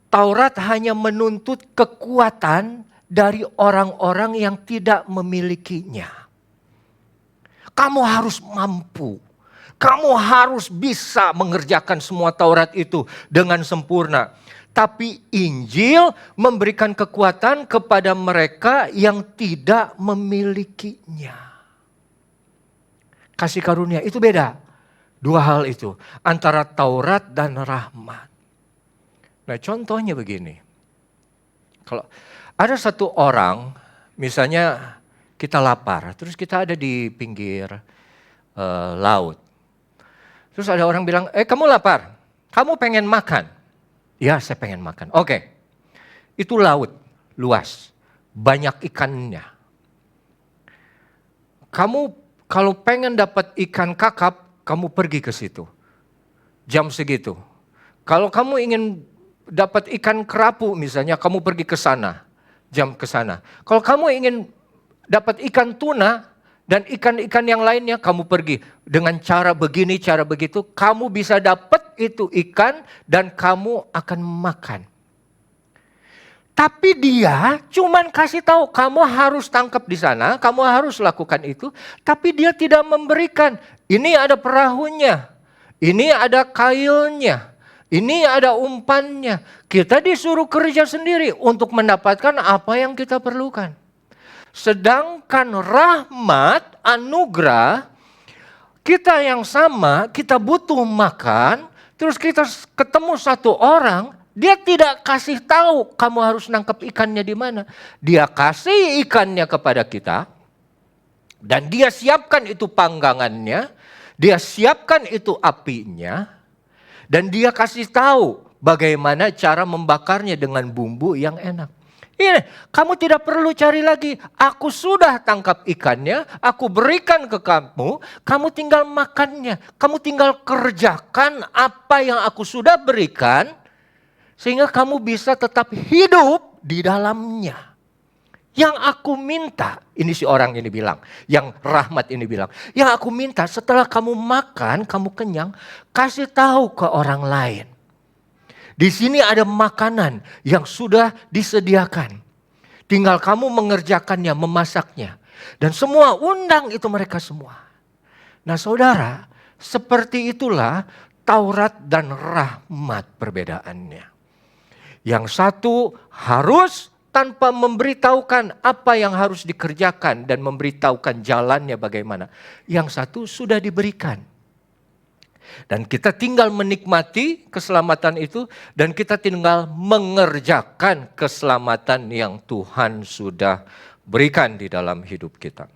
D: Taurat hanya menuntut kekuatan dari orang-orang yang tidak memilikinya. Kamu harus mampu. Kamu harus bisa mengerjakan semua Taurat itu dengan sempurna. Tapi Injil memberikan kekuatan kepada mereka yang tidak memilikinya. Kasih karunia itu beda. Dua hal itu. Antara Taurat dan rahmat. Nah contohnya begini. Kalau ada satu orang, misalnya kita lapar. Terus kita ada di pinggir laut. Terus ada orang bilang, kamu lapar, kamu pengen makan. Ya saya pengen makan. Oke, itu laut, luas, banyak ikannya. Kamu kalau pengen dapat ikan kakap, kamu pergi ke situ. Jam segitu. Kalau kamu ingin dapat ikan kerapu misalnya, kamu pergi ke sana. Jam ke sana. Kalau kamu ingin dapat ikan tuna, dan ikan-ikan yang lainnya kamu pergi dengan cara begini, cara begitu. Kamu bisa dapat itu ikan dan kamu akan makan. Tapi dia cuman kasih tahu kamu harus tangkap di sana, kamu harus lakukan itu. Tapi dia tidak memberikan. Ini ada perahunya, ini ada kailnya, ini ada umpannya. Kita disuruh kerja sendiri untuk mendapatkan apa yang kita perlukan. Sedangkan rahmat, anugerah, kita yang sama, kita butuh makan, terus kita ketemu satu orang, dia tidak kasih tahu kamu harus nangkap ikannya di mana. Dia kasih ikannya kepada kita, dan dia siapkan itu panggangannya, dia siapkan itu apinya, dan dia kasih tahu bagaimana cara membakarnya dengan bumbu yang enak. Ini, kamu tidak perlu cari lagi. Aku sudah tangkap ikannya, aku berikan ke kamu, kamu tinggal makannya. Kamu tinggal kerjakan apa yang aku sudah berikan, sehingga kamu bisa tetap hidup di dalamnya. Yang aku minta, ini si orang ini bilang, yang rahmat ini bilang, yang aku minta setelah kamu makan, kamu kenyang, kasih tahu ke orang lain. Di sini ada makanan yang sudah disediakan. Tinggal kamu mengerjakannya, memasaknya. Dan semua undang itu mereka semua. Nah saudara, seperti itulah Taurat dan rahmat perbedaannya. Yang satu harus tanpa memberitahukan apa yang harus dikerjakan dan memberitahukan jalannya bagaimana. Yang satu sudah diberikan. Dan kita tinggal menikmati keselamatan itu dan kita tinggal mengerjakan keselamatan yang Tuhan sudah berikan di dalam hidup kita.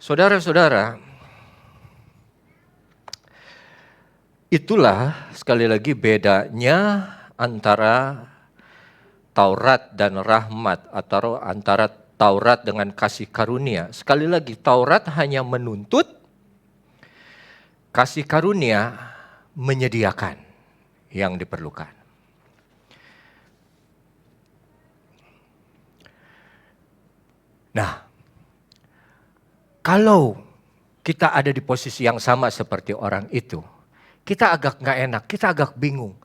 D: Saudara-saudara, itulah sekali lagi bedanya antara Taurat dan rahmat atau antara Taurat dengan kasih karunia. Sekali lagi, Taurat hanya menuntut, kasih karunia menyediakan yang diperlukan. Nah, kalau kita ada di posisi yang sama seperti orang itu, kita agak nggak enak, kita agak bingung.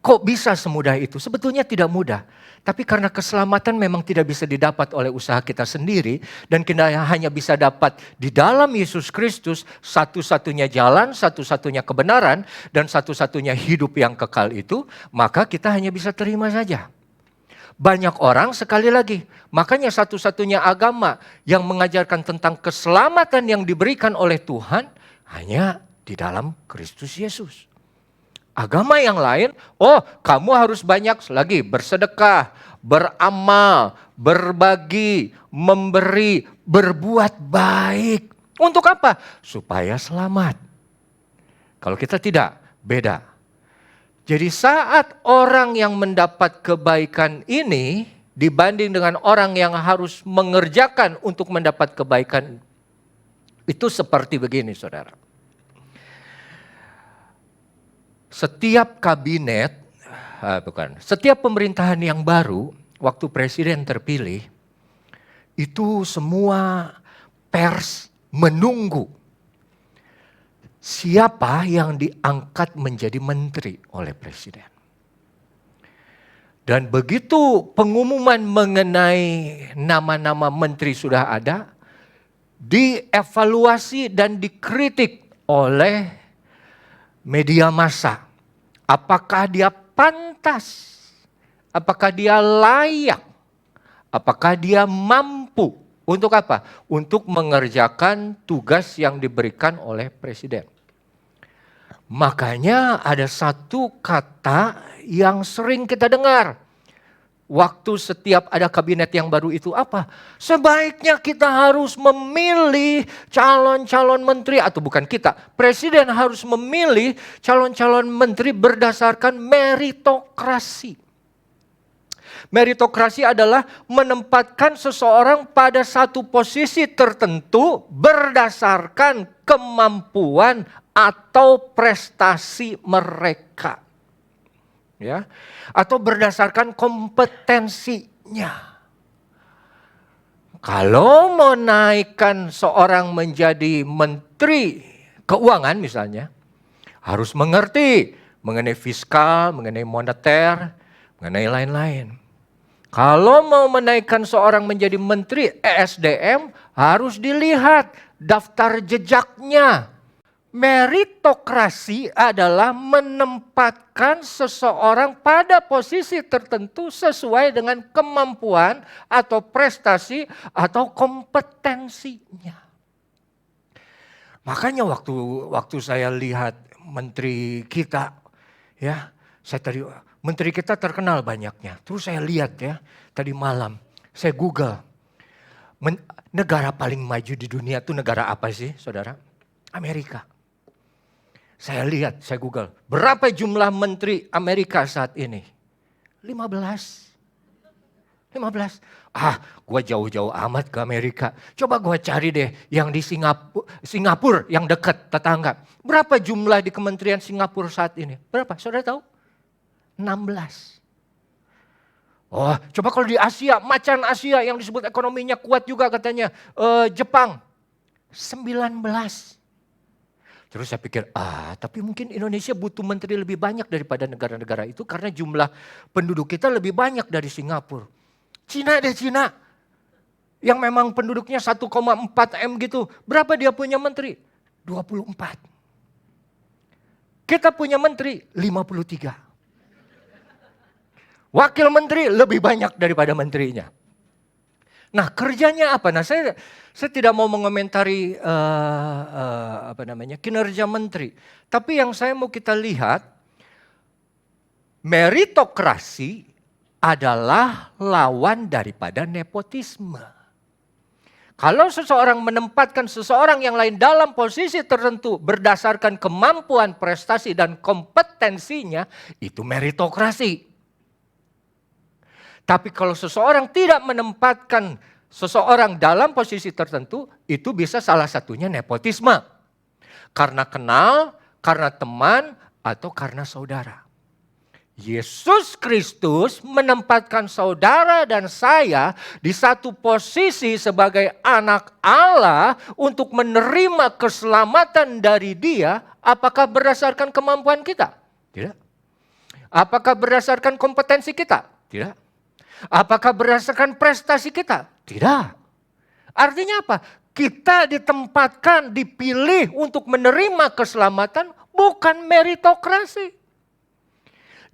D: Kok bisa semudah itu? Sebetulnya tidak mudah. Tapi karena keselamatan memang tidak bisa didapat oleh usaha kita sendiri. Dan kita hanya bisa dapat di dalam Yesus Kristus, satu-satunya jalan, satu-satunya kebenaran, dan satu-satunya hidup yang kekal itu, maka kita hanya bisa terima saja. Banyak orang sekali lagi, makanya satu-satunya agama yang mengajarkan tentang keselamatan yang diberikan oleh Tuhan hanya di dalam Kristus Yesus. Agama yang lain, kamu harus banyak lagi bersedekah, beramal, berbagi, memberi, berbuat baik. Untuk apa? Supaya selamat. Kalau kita tidak, beda. Jadi saat orang yang mendapat kebaikan ini dibanding dengan orang yang harus mengerjakan untuk mendapat kebaikan, itu seperti begini, saudara. Setiap setiap pemerintahan yang baru, waktu presiden terpilih, itu semua pers menunggu siapa yang diangkat menjadi menteri oleh presiden. Dan begitu pengumuman mengenai nama-nama menteri sudah ada, dievaluasi dan dikritik oleh media massa. Apakah dia pantas? Apakah dia layak? Apakah dia mampu? Untuk apa? Untuk mengerjakan tugas yang diberikan oleh presiden. Makanya ada satu kata yang sering kita dengar. Waktu setiap ada kabinet yang baru itu apa? Sebaiknya kita harus memilih calon-calon menteri, atau bukan kita, presiden harus memilih calon-calon menteri berdasarkan meritokrasi. Meritokrasi adalah menempatkan seseorang pada satu posisi tertentu berdasarkan kemampuan atau prestasi mereka. Ya, atau berdasarkan kompetensinya. Kalau mau naikkan seorang menjadi menteri keuangan misalnya, harus mengerti mengenai fiskal, mengenai moneter, mengenai lain-lain. Kalau mau menaikkan seorang menjadi menteri ESDM, harus dilihat daftar jejaknya. Meritokrasi adalah menempatkan seseorang pada posisi tertentu sesuai dengan kemampuan atau prestasi atau kompetensinya. Makanya waktu saya lihat menteri kita, ya, menteri kita terkenal banyaknya. Terus saya lihat ya, tadi malam saya Google, negara paling maju di dunia itu negara apa sih, saudara? Amerika. Saya lihat, saya Google, berapa jumlah menteri Amerika saat ini? 15. Gua jauh-jauh amat ke Amerika. Coba gua cari deh yang di Singapura yang dekat tetangga. Berapa jumlah di Kementerian Singapura saat ini? Berapa? Saudara tahu? 16. Coba kalau di Asia, macan Asia yang disebut ekonominya kuat juga katanya, Jepang, 19. Terus saya pikir, tapi mungkin Indonesia butuh menteri lebih banyak daripada negara-negara itu karena jumlah penduduk kita lebih banyak dari Singapura. Cina, yang memang penduduknya 1,4 M gitu, berapa dia punya menteri? 24. Kita punya menteri 53. Wakil menteri lebih banyak daripada menterinya. Nah, kerjanya apa? Nah, saya tidak mau mengomentari kinerja menteri. Tapi yang saya mau kita lihat, meritokrasi adalah lawan daripada nepotisme. Kalau seseorang menempatkan seseorang yang lain dalam posisi tertentu berdasarkan kemampuan, prestasi, dan kompetensinya, itu meritokrasi. Tapi kalau seseorang tidak menempatkan seseorang dalam posisi tertentu, itu bisa salah satunya nepotisme. Karena kenal, karena teman, atau karena saudara. Yesus Kristus menempatkan saudara dan saya di satu posisi sebagai anak Allah untuk menerima keselamatan dari Dia. Apakah berdasarkan kemampuan kita? Tidak. Apakah berdasarkan kompetensi kita? Tidak. Apakah berdasarkan prestasi kita? Tidak. Artinya apa? Kita ditempatkan, dipilih untuk menerima keselamatan, bukan meritokrasi.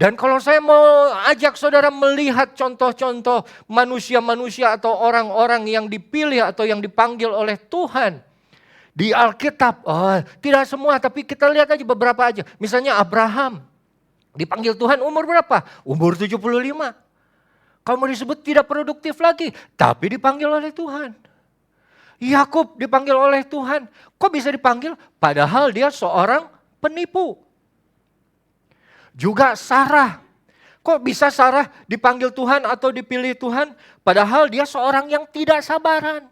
D: Dan kalau saya mau ajak saudara melihat contoh-contoh manusia-manusia atau orang-orang yang dipilih atau yang dipanggil oleh Tuhan di Alkitab, tidak semua, tapi kita lihat aja beberapa aja. Misalnya Abraham, dipanggil Tuhan umur berapa? Umur 75. Kalau mau disebut tidak produktif lagi, tapi dipanggil oleh Tuhan. Yakub dipanggil oleh Tuhan. Kok bisa dipanggil? Padahal dia seorang penipu. Juga Sarah. Kok bisa Sarah dipanggil Tuhan atau dipilih Tuhan? Padahal dia seorang yang tidak sabaran.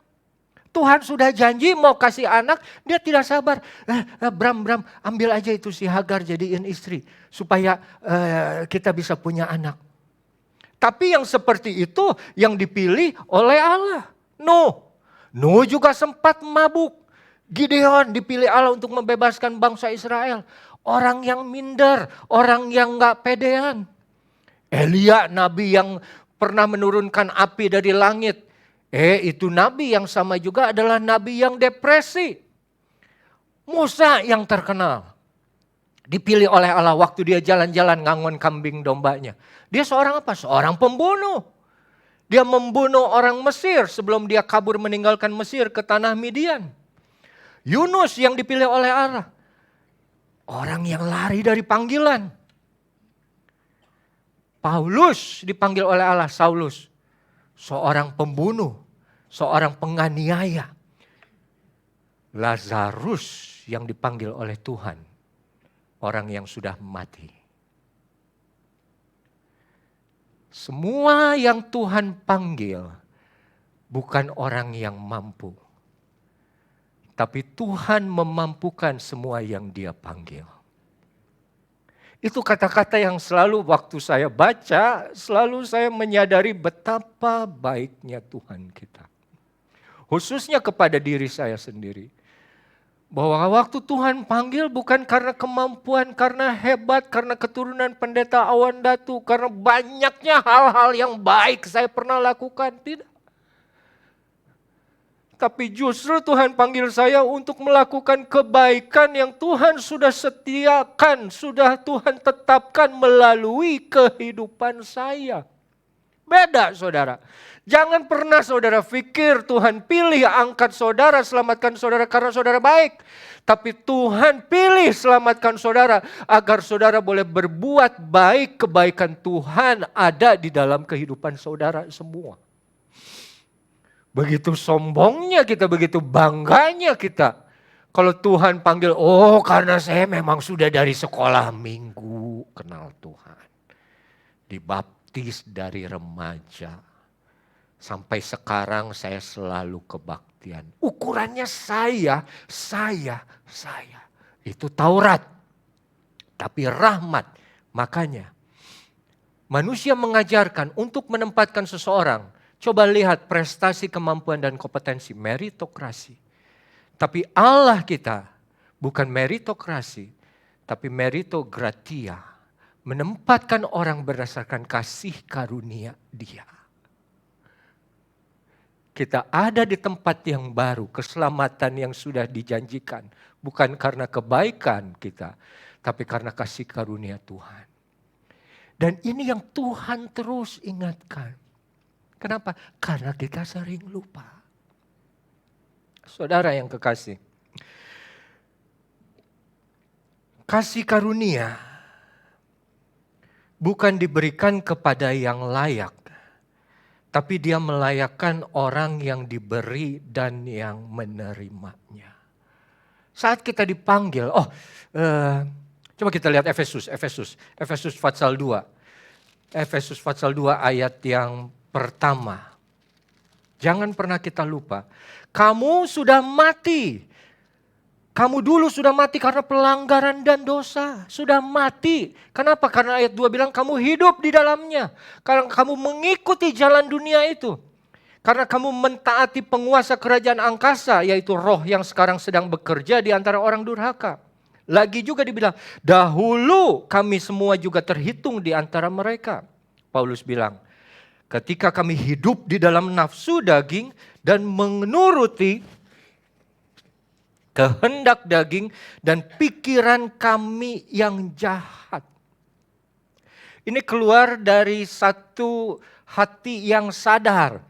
D: Tuhan sudah janji mau kasih anak, dia tidak sabar. Bram, ambil aja itu si Hagar jadiin istri. Supaya kita bisa punya anak. Tapi yang seperti itu yang dipilih oleh Allah. Nuh juga sempat mabuk. Gideon dipilih Allah untuk membebaskan bangsa Israel. Orang yang minder, orang yang gak pedean. Elia, nabi yang pernah menurunkan api dari langit. Itu nabi yang sama juga adalah nabi yang depresi. Musa yang terkenal. Dipilih oleh Allah waktu dia jalan-jalan ngangon kambing dombanya. Dia seorang apa? Seorang pembunuh. Dia membunuh orang Mesir sebelum dia kabur meninggalkan Mesir ke tanah Midian. Yunus yang dipilih oleh Allah. Orang yang lari dari panggilan. Paulus dipanggil oleh Allah, Saulus. Seorang pembunuh, seorang penganiaya. Lazarus yang dipanggil oleh Tuhan. Orang yang sudah mati. Semua yang Tuhan panggil bukan orang yang mampu. Tapi Tuhan memampukan semua yang Dia panggil. Itu kata-kata yang selalu waktu saya baca, selalu saya menyadari betapa baiknya Tuhan kita. Khususnya kepada diri saya sendiri. Bahwa waktu Tuhan panggil bukan karena kemampuan, karena hebat, karena keturunan pendeta awan datu, karena banyaknya hal-hal yang baik saya pernah lakukan. Tidak. Tapi justru Tuhan panggil saya untuk melakukan kebaikan yang Tuhan sudah sediakan, sudah Tuhan tetapkan melalui kehidupan saya. Beda saudara. Jangan pernah saudara pikir Tuhan pilih angkat saudara, selamatkan saudara karena saudara baik. Tapi Tuhan pilih selamatkan saudara agar saudara boleh berbuat baik, kebaikan Tuhan ada di dalam kehidupan saudara semua. Begitu sombongnya kita, begitu bangganya kita. Kalau Tuhan panggil, karena saya memang sudah dari sekolah minggu kenal Tuhan. Dibaptis dari remaja. Sampai sekarang saya selalu kebaktian. Ukurannya saya. Itu Taurat. Tapi rahmat. Makanya manusia mengajarkan untuk menempatkan seseorang. Coba lihat prestasi, kemampuan dan kompetensi. Meritokrasi. Tapi Allah kita bukan meritokrasi. Tapi meritokratia. Menempatkan orang berdasarkan kasih karunia Dia. Kita ada di tempat yang baru, keselamatan yang sudah dijanjikan. Bukan karena kebaikan kita, tapi karena kasih karunia Tuhan. Dan ini yang Tuhan terus ingatkan. Kenapa? Karena kita sering lupa. Saudara yang kekasih, kasih karunia bukan diberikan kepada yang layak, tapi dia melayakkan orang yang diberi dan yang menerimanya. Saat kita dipanggil, coba kita lihat Efesus pasal 2. Efesus pasal 2 ayat yang pertama. Jangan pernah kita lupa, kamu sudah mati. Kamu dulu sudah mati karena pelanggaran dan dosa. Sudah mati. Kenapa? Karena ayat 2 bilang kamu hidup di dalamnya. Karena kamu mengikuti jalan dunia itu. Karena kamu mentaati penguasa kerajaan angkasa, yaitu roh yang sekarang sedang bekerja di antara orang durhaka. Lagi juga dibilang, dahulu kami semua juga terhitung di antara mereka. Paulus bilang, ketika kami hidup di dalam nafsu daging dan menuruti kehendak daging dan pikiran kami yang jahat. Ini keluar dari satu hati yang sadar.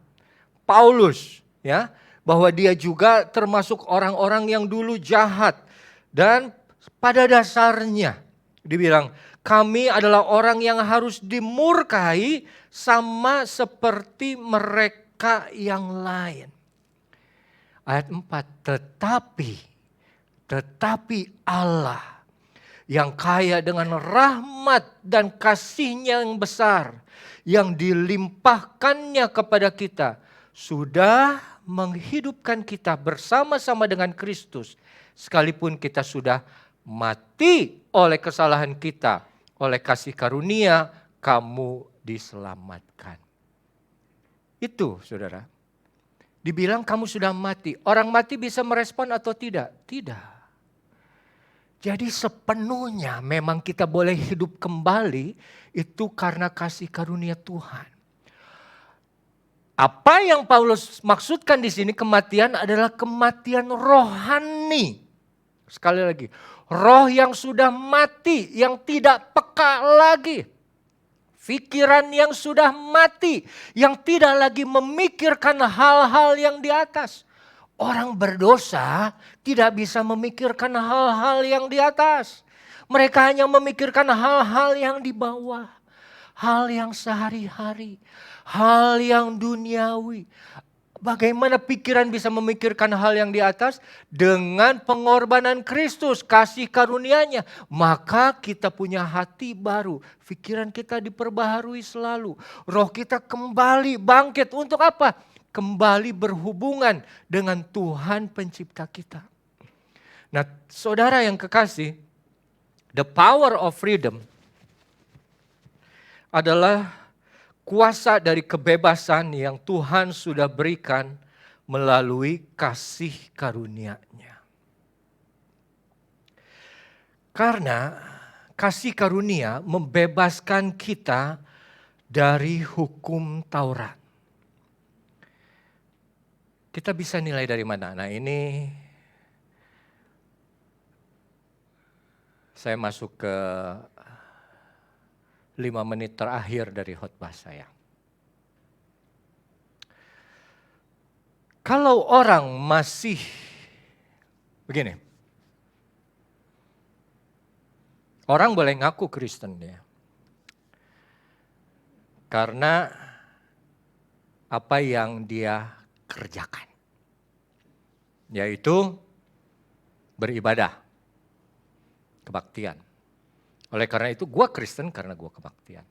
D: Paulus, ya, bahwa dia juga termasuk orang-orang yang dulu jahat. Dan pada dasarnya dibilang, kami adalah orang yang harus dimurkai sama seperti mereka yang lain. Ayat 4, tetapi Allah yang kaya dengan rahmat dan kasih-Nya yang besar, yang dilimpahkannya kepada kita, sudah menghidupkan kita bersama-sama dengan Kristus, sekalipun kita sudah mati oleh kesalahan kita, oleh kasih karunia kamu diselamatkan. Itu saudara. Dibilang kamu sudah mati. Orang mati bisa merespon atau tidak? Tidak. Jadi sepenuhnya memang kita boleh hidup kembali itu karena kasih karunia Tuhan. Apa yang Paulus maksudkan di sini kematian adalah kematian rohani. Sekali lagi, roh yang sudah mati, yang tidak peka lagi. Pikiran yang sudah mati, yang tidak lagi memikirkan hal-hal yang di atas. Orang berdosa tidak bisa memikirkan hal-hal yang di atas. Mereka hanya memikirkan hal-hal yang di bawah. Hal yang sehari-hari. Hal yang duniawi. Bagaimana pikiran bisa memikirkan hal yang di atas? Dengan pengorbanan Kristus, kasih karunia-Nya. Maka kita punya hati baru. Pikiran kita diperbaharui selalu. Roh kita kembali bangkit untuk apa? Kembali berhubungan dengan Tuhan pencipta kita. Nah, saudara yang kekasih, the power of freedom adalah kuasa dari kebebasan yang Tuhan sudah berikan melalui kasih karunia-Nya. Karena kasih karunia membebaskan kita dari hukum Taurat. Kita bisa nilai dari mana? Nah, ini saya masuk ke 5 menit terakhir dari khotbah saya. Kalau orang masih begini, orang boleh ngaku Kristen ya, karena apa yang dia kerjakan, yaitu beribadah, kebaktian. Oleh karena itu gue Kristen karena gue kebaktian.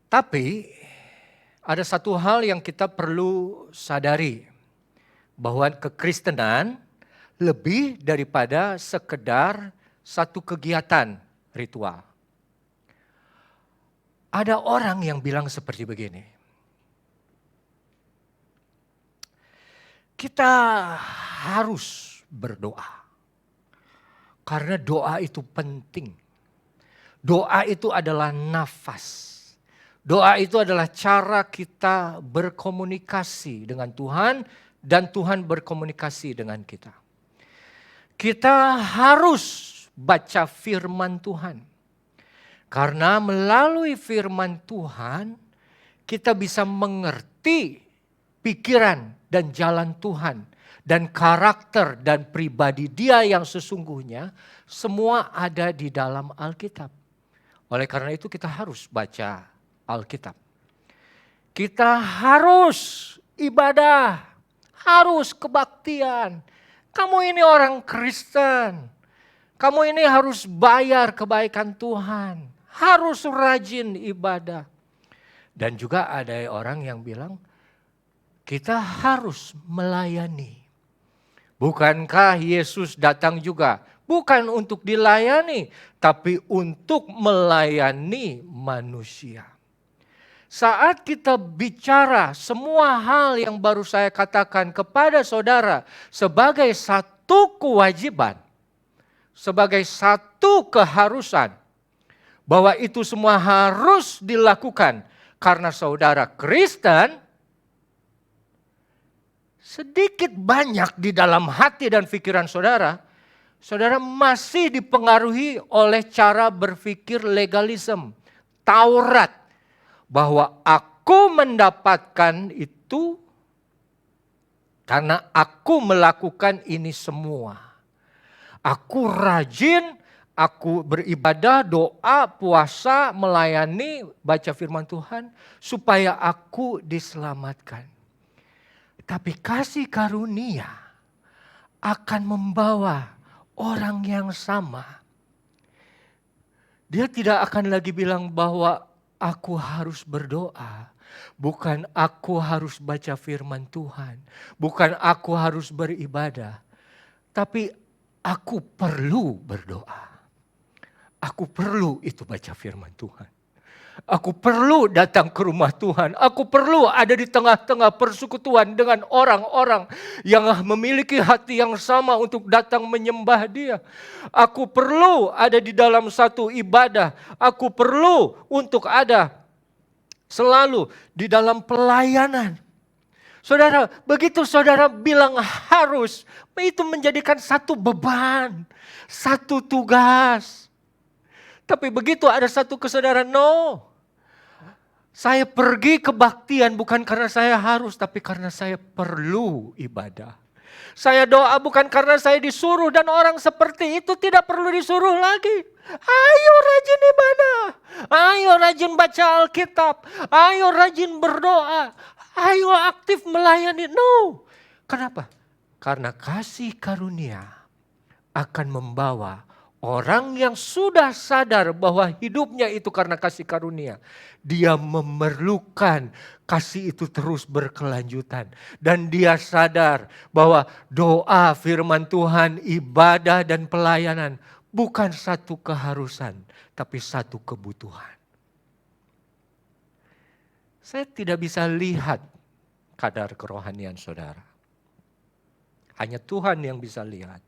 D: Tapi ada satu hal yang kita perlu sadari, bahwa kekristenan lebih daripada sekedar satu kegiatan ritual. Ada orang yang bilang seperti begini, kita harus berdoa. Karena doa itu penting. Doa itu adalah nafas. Doa itu adalah cara kita berkomunikasi dengan Tuhan dan Tuhan berkomunikasi dengan kita. kita harus baca firman Tuhan. Karena melalui firman Tuhan, kita bisa mengerti pikiran dan jalan Tuhan. Dan karakter dan pribadi Dia yang sesungguhnya, semua ada di dalam Alkitab. Oleh karena itu kita harus baca Alkitab. Kita harus ibadah, harus kebaktian. Kamu ini orang Kristen, kamu ini harus bayar kebaikan Tuhan, harus rajin ibadah. Dan juga ada orang yang bilang, kita harus melayani. Bukankah Yesus datang juga bukan untuk dilayani, tapi untuk melayani manusia. Saat kita bicara semua hal yang baru saya katakan kepada saudara sebagai satu kewajiban, sebagai satu keharusan, bahwa itu semua harus dilakukan karena saudara Kristen, sedikit banyak di dalam hati dan pikiran saudara, saudara masih dipengaruhi oleh cara berpikir legalisme, Taurat. Bahwa aku mendapatkan itu karena aku melakukan ini semua. Aku rajin, aku beribadah, doa, puasa, melayani, baca firman Tuhan supaya aku diselamatkan. Tapi kasih karunia akan membawa orang yang sama. Dia tidak akan lagi bilang bahwa aku harus berdoa, bukan aku harus baca firman Tuhan, bukan aku harus beribadah, tapi aku perlu berdoa. Aku perlu itu baca firman Tuhan. Aku perlu datang ke rumah Tuhan. Aku perlu ada di tengah-tengah persekutuan dengan orang-orang yang memiliki hati yang sama untuk datang menyembah Dia. Aku perlu ada di dalam satu ibadah. Aku perlu untuk ada selalu di dalam pelayanan. Saudara, begitu saudara bilang harus, itu menjadikan satu beban, satu tugas. Tapi begitu ada satu kesadaran, no. Saya pergi kebaktian bukan karena saya harus, tapi karena saya perlu ibadah. Saya doa bukan karena saya disuruh, dan orang seperti itu tidak perlu disuruh lagi. Ayo rajin ibadah, ayo rajin baca Alkitab, ayo rajin berdoa, ayo aktif melayani. No, kenapa? Karena kasih karunia akan membawa orang yang sudah sadar bahwa hidupnya itu karena kasih karunia. Dia memerlukan kasih itu terus berkelanjutan. Dan dia sadar bahwa doa, firman Tuhan, ibadah dan pelayanan bukan satu keharusan, tapi satu kebutuhan. Saya tidak bisa lihat kadar kerohanian saudara. Hanya Tuhan yang bisa lihat.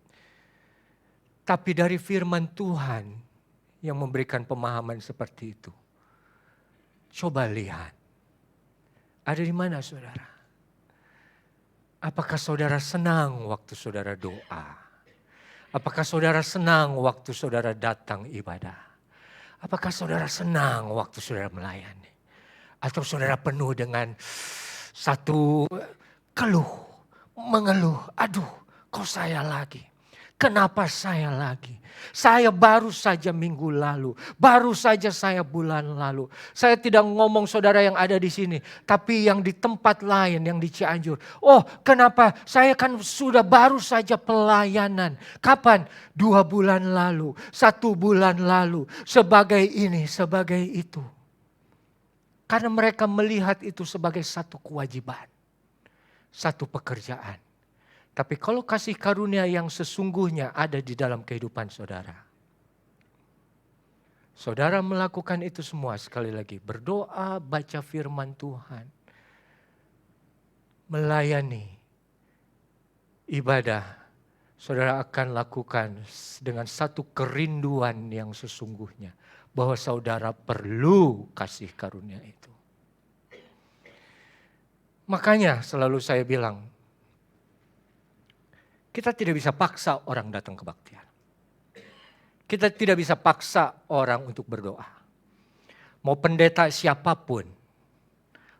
D: Tapi dari firman Tuhan yang memberikan pemahaman seperti itu. Coba lihat. Ada di mana saudara? Apakah saudara senang waktu saudara doa? Apakah saudara senang waktu saudara datang ibadah? Apakah saudara senang waktu saudara melayani? Atau saudara penuh dengan satu keluh, mengeluh, aduh kok saya lagi? Kenapa saya lagi? Saya baru saja minggu lalu, baru saja saya bulan lalu. Saya tidak ngomong saudara yang ada di sini, tapi yang di tempat lain, yang di Cianjur. Oh, kenapa? Saya kan sudah baru saja pelayanan. Kapan? 2 bulan lalu, 1 bulan lalu, sebagai ini, sebagai itu. Karena mereka melihat itu sebagai satu kewajiban, satu pekerjaan. Tapi kalau kasih karunia yang sesungguhnya ada di dalam kehidupan saudara. Saudara melakukan itu semua sekali lagi. Berdoa, baca firman Tuhan. Melayani. Ibadah. Saudara akan lakukan dengan satu kerinduan yang sesungguhnya. Bahwa saudara perlu kasih karunia itu. Makanya selalu saya bilang, Kita tidak bisa paksa orang datang kebaktian. Kita tidak bisa paksa orang untuk berdoa. Mau pendeta siapapun,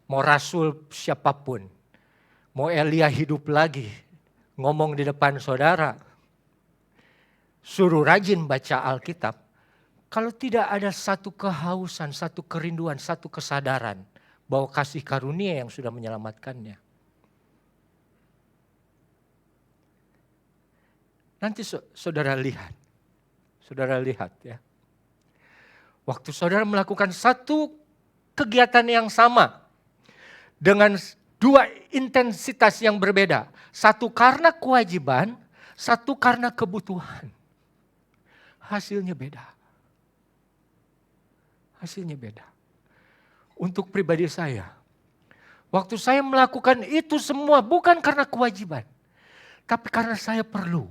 D: mau rasul siapapun, mau Elia hidup lagi, ngomong di depan saudara, suruh rajin baca Alkitab. Kalau tidak ada satu kehausan, satu kerinduan, satu kesadaran bahwa kasih karunia yang sudah menyelamatkannya. Nanti saudara lihat ya. Waktu saudara melakukan satu kegiatan yang sama dengan dua intensitas yang berbeda. Satu karena kewajiban, satu karena kebutuhan. Hasilnya beda. Untuk pribadi saya, waktu saya melakukan itu semua bukan karena kewajiban, tapi karena saya perlu.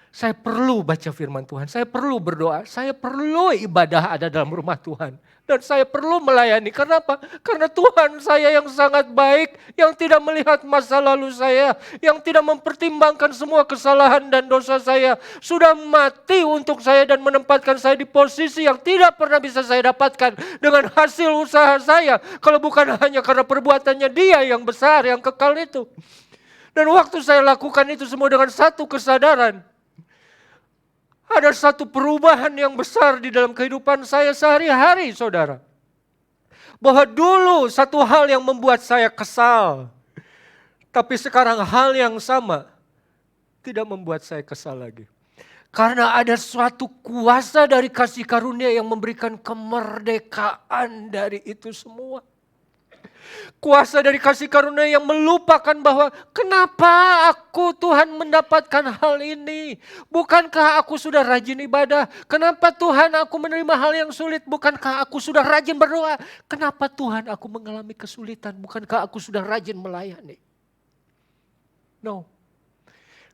D: Saya perlu baca firman Tuhan, saya perlu berdoa, saya perlu ibadah ada dalam rumah Tuhan. Dan saya perlu melayani, kenapa? Karena Tuhan saya yang sangat baik, yang tidak melihat masa lalu saya, yang tidak mempertimbangkan semua kesalahan dan dosa saya. Sudah mati untuk saya dan menempatkan saya di posisi yang tidak pernah bisa saya dapatkan dengan hasil usaha saya. Kalau bukan hanya karena perbuatannya Dia yang besar, yang kekal itu. Dan waktu saya lakukan itu semua dengan satu kesadaran, ada satu perubahan yang besar di dalam kehidupan saya sehari-hari, saudara. Bahwa dulu satu hal yang membuat saya kesal, tapi sekarang hal yang sama tidak membuat saya kesal lagi. Karena ada suatu kuasa dari kasih karunia yang memberikan kemerdekaan dari itu semua. Kuasa dari kasih karunia yang melupakan bahwa kenapa aku Tuhan mendapatkan hal ini? Bukankah aku sudah rajin ibadah? Kenapa Tuhan aku menerima hal yang sulit? Bukankah aku sudah rajin berdoa? Kenapa Tuhan aku mengalami kesulitan? Bukankah aku sudah rajin melayani? No.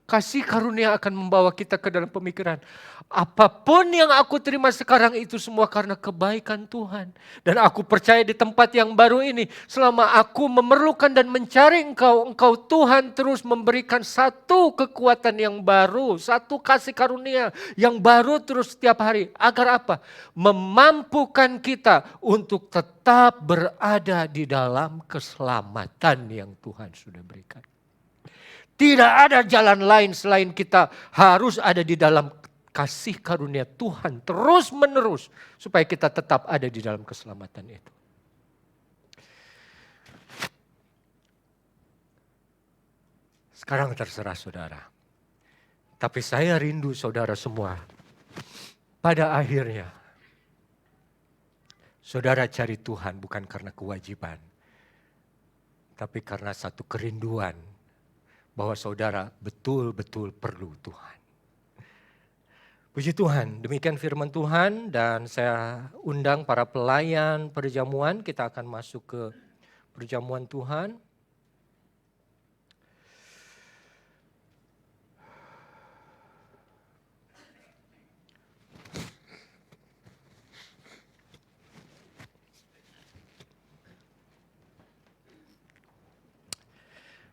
D: Kasih karunia akan membawa kita ke dalam pemikiran. Apapun yang aku terima sekarang itu semua karena kebaikan Tuhan. Dan aku percaya di tempat yang baru ini, selama aku memerlukan dan mencari Engkau Tuhan terus memberikan satu kekuatan yang baru, satu kasih karunia yang baru terus setiap hari. Agar apa? Memampukan kita untuk tetap berada di dalam keselamatan yang Tuhan sudah berikan. Tidak ada jalan lain selain kita harus ada di dalam kasih karunia Tuhan terus menerus supaya kita tetap ada di dalam keselamatan itu. Sekarang terserah saudara. Tapi saya rindu saudara semua. Pada akhirnya saudara cari Tuhan bukan karena kewajiban, tapi karena satu kerinduan bahwa saudara betul-betul perlu Tuhan. Puji Tuhan, demikian firman Tuhan dan saya undang para pelayan perjamuan, kita akan masuk ke perjamuan Tuhan.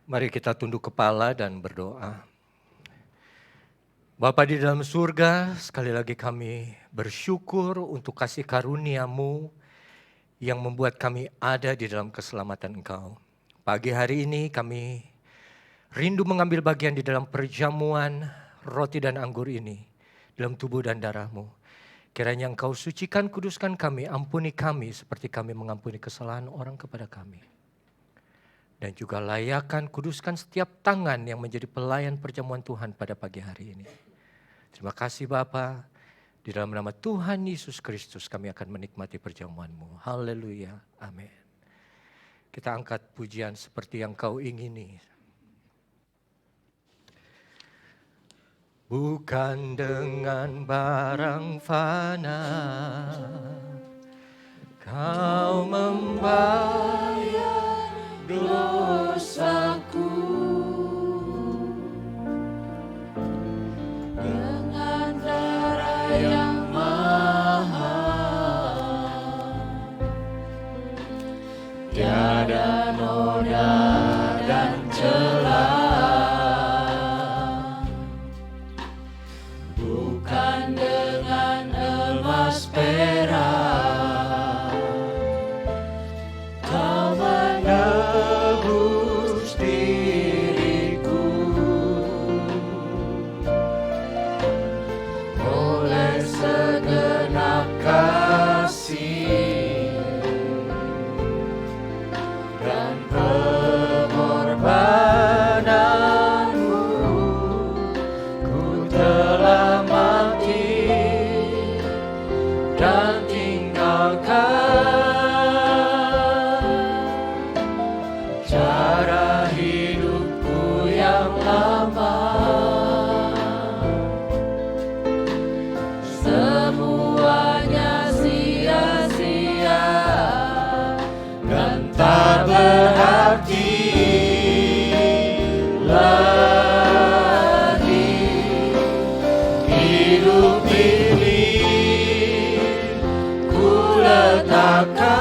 D: Mari kita tunduk kepala dan berdoa. Bapa di dalam surga, sekali lagi kami bersyukur untuk kasih karunia-Mu yang membuat kami ada di dalam keselamatan Engkau. Pagi hari ini kami rindu mengambil bagian di dalam perjamuan roti dan anggur ini, dalam tubuh dan darah-Mu. Kiranya Engkau sucikan, kuduskan kami, ampuni kami seperti kami mengampuni kesalahan orang kepada kami. Dan juga layakkan, kuduskan setiap tangan yang menjadi pelayan perjamuan Tuhan pada pagi hari ini. Terima kasih Bapa. Di dalam nama Tuhan Yesus Kristus kami akan menikmati perjamuan-Mu. Haleluya. Amin. Kita angkat pujian seperti yang Kau ingini. Bukan dengan barang fana Kau membayar dosaku, dengan darah yang mahal, tiada noda dan celah, cara hidupku yang lama. Semuanya sia-sia dan tak berarti lagi. Hidup ini ku letakkan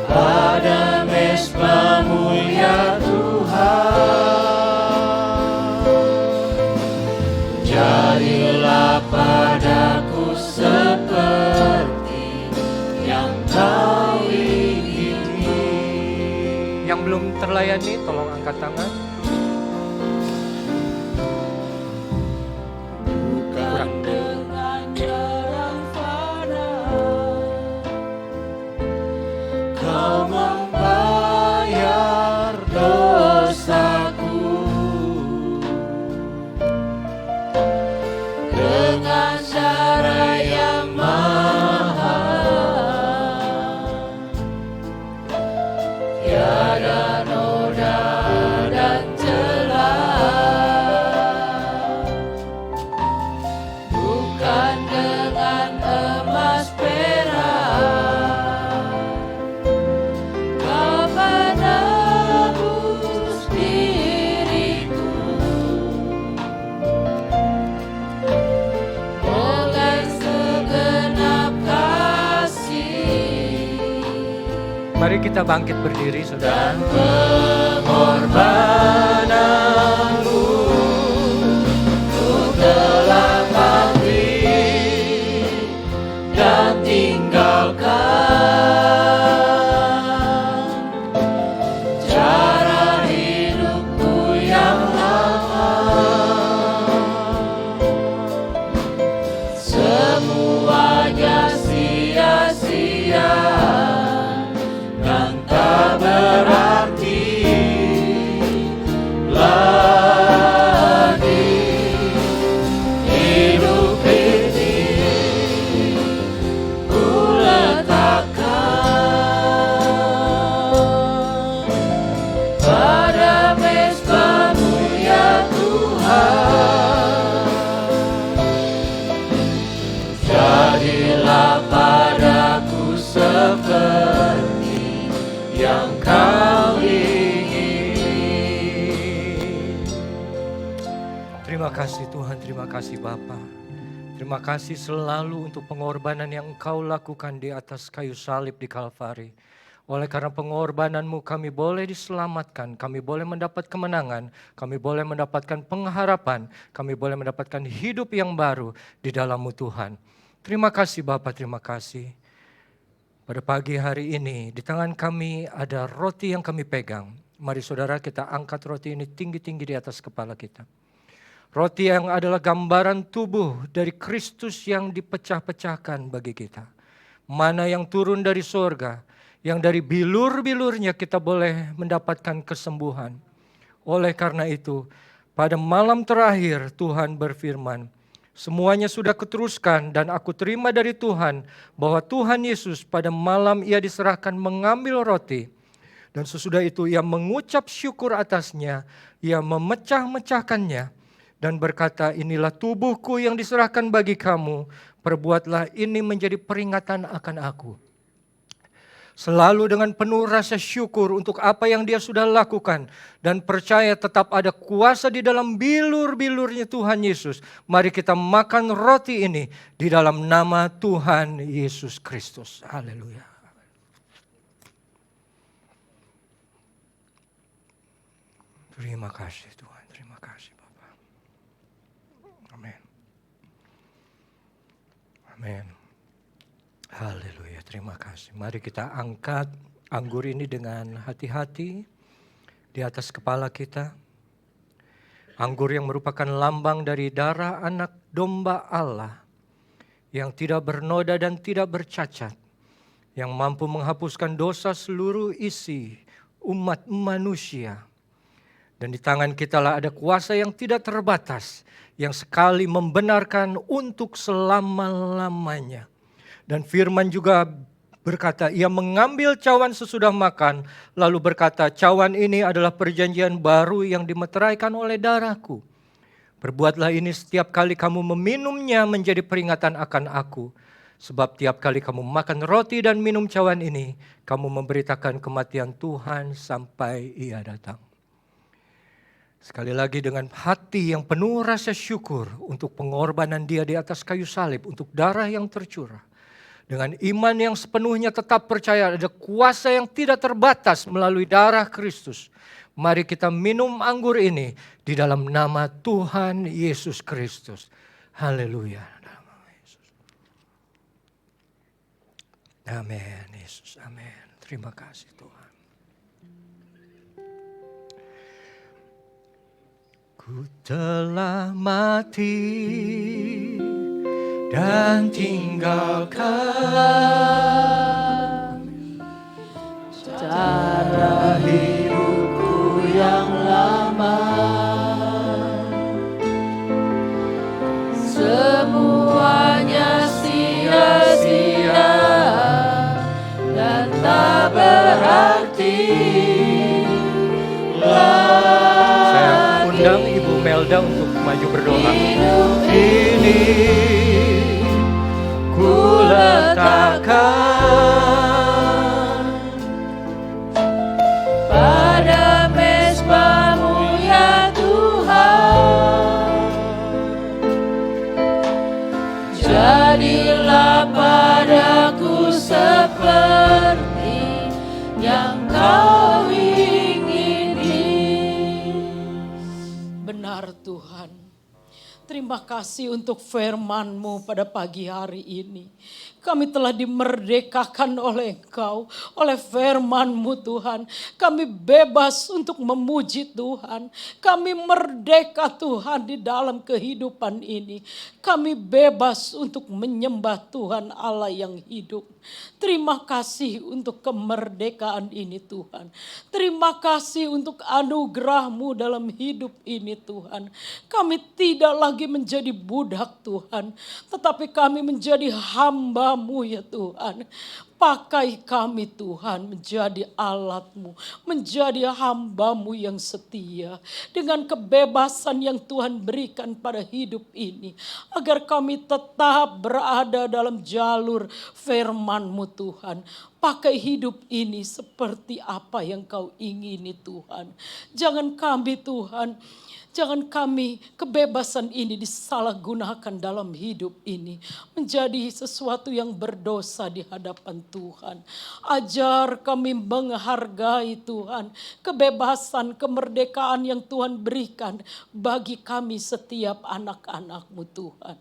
D: pada mesbah-Mu ya Tuhan. Jadilah padaku seperti yang Kau ingini. Yang belum terlayani tolong angkat tangan.
B: Bukan dengan jarang fana
D: Kau membayar dosaku
B: dengan cara yang mahal. Tiada noda dan celah, bukan dengan emas perak. Kau menebus diriku dengan segenap kasih.
D: Mari kita bangkit berdiri, saudara. Pengorbananmu ku telah mati dan tinggalkan cara hidupku yang lama. Semuanya sia-sia dan tak berarti lagi. Hidup ini ku letakkan pada mesbah-Mu ya Tuhan. Jadilah padaku seperti yang Kau ingini. Terima kasih Tuhan, terima kasih Bapa. Terima kasih selalu untuk pengorbanan yang Engkau lakukan di atas kayu salib di Kalvari. Oleh karena pengorbanan-Mu kami boleh diselamatkan, kami boleh mendapat kemenangan, kami boleh mendapatkan pengharapan, kami boleh mendapatkan hidup yang baru di dalam-Mu Tuhan. Terima kasih Bapa, terima kasih. Pada pagi hari ini di tangan kami ada roti yang kami pegang. Mari saudara kita angkat roti ini tinggi-tinggi di atas kepala kita. Roti yang adalah gambaran tubuh dari Kristus yang dipecah-pecahkan bagi kita. Mana yang turun dari sorga, yang dari bilur-bilurnya kita boleh mendapatkan kesembuhan. Oleh karena itu, pada malam terakhir Tuhan berfirman, semuanya sudah kuteruskan dan aku terima dari Tuhan bahwa Tuhan Yesus pada malam ia diserahkan mengambil roti. Dan sesudah itu ia mengucap syukur atasnya, ia memecah-mecahkannya dan berkata, inilah tubuhku yang diserahkan bagi kamu, perbuatlah ini menjadi peringatan akan aku. Selalu dengan penuh rasa syukur untuk apa yang dia sudah lakukan. Dan percaya tetap ada kuasa di dalam bilur-bilurnya Tuhan Yesus. Mari kita makan roti ini di dalam nama Tuhan Yesus Kristus. Haleluya. Terima kasih Tuhan, terima kasih Bapak. Amin. Amin. Haleluya, terima kasih. Mari kita angkat anggur ini dengan hati-hati di atas kepala kita. Anggur yang merupakan lambang dari darah anak domba Allah yang tidak bernoda dan tidak bercacat, yang mampu menghapuskan dosa seluruh isi umat manusia. Dan di tangan kita lah ada kuasa yang tidak terbatas, yang sekali membenarkan untuk selama-lamanya. Dan firman juga berkata, ia mengambil cawan sesudah makan, lalu berkata, cawan ini adalah perjanjian baru yang dimeteraikan oleh darahku. Berbuatlah ini setiap kali kamu meminumnya menjadi peringatan akan aku. Sebab tiap kali kamu makan roti dan minum cawan ini, kamu memberitakan kematian Tuhan sampai ia datang. Sekali lagi dengan hati yang penuh rasa syukur untuk pengorbanan dia di atas kayu salib, untuk darah yang tercurah. Dengan iman yang sepenuhnya tetap percaya ada kuasa yang tidak terbatas melalui darah Kristus. Mari kita minum anggur ini di dalam nama Tuhan Yesus Kristus. Haleluya. Amin, Yesus, amin. Terima kasih Tuhan. Ku telah mati dan tinggalkan
B: Cara hidupku yang lama, semuanya sia-sia dan tak berarti.
D: Saya undang Ibu Melda untuk maju berdoa. Ini ku letakkan
B: Pada mezbah-Mu ya Tuhan, jadilah padaku seperti yang Kau ingini. Benar Tuhan, terima kasih untuk firman-Mu pada pagi hari ini. Kami telah dimerdekakan oleh Engkau, oleh firman-Mu Tuhan. Kami bebas untuk memuji Tuhan. Kami merdeka Tuhan di dalam kehidupan ini. Kami bebas untuk menyembah Tuhan Allah yang hidup. Terima kasih untuk kemerdekaan ini Tuhan. Terima kasih untuk anugerah-Mu dalam hidup ini Tuhan. Kami tidak lagi menjadi budak Tuhan, tetapi kami menjadi hamba-Mu ya Tuhan. Pakai kami Tuhan menjadi alat-Mu, menjadi hamba-Mu yang setia. Dengan kebebasan yang Tuhan berikan pada hidup ini, agar kami tetap berada dalam jalur firman-Mu Tuhan. Pakai hidup ini seperti apa yang Kau ingini Tuhan. Jangan kami Tuhan, jangan kami kebebasan ini disalahgunakan dalam hidup ini. Menjadi sesuatu yang berdosa di hadapan Tuhan. Ajar kami menghargai Tuhan. Kebebasan, kemerdekaan yang Tuhan berikan bagi kami setiap anak-anak-Mu Tuhan.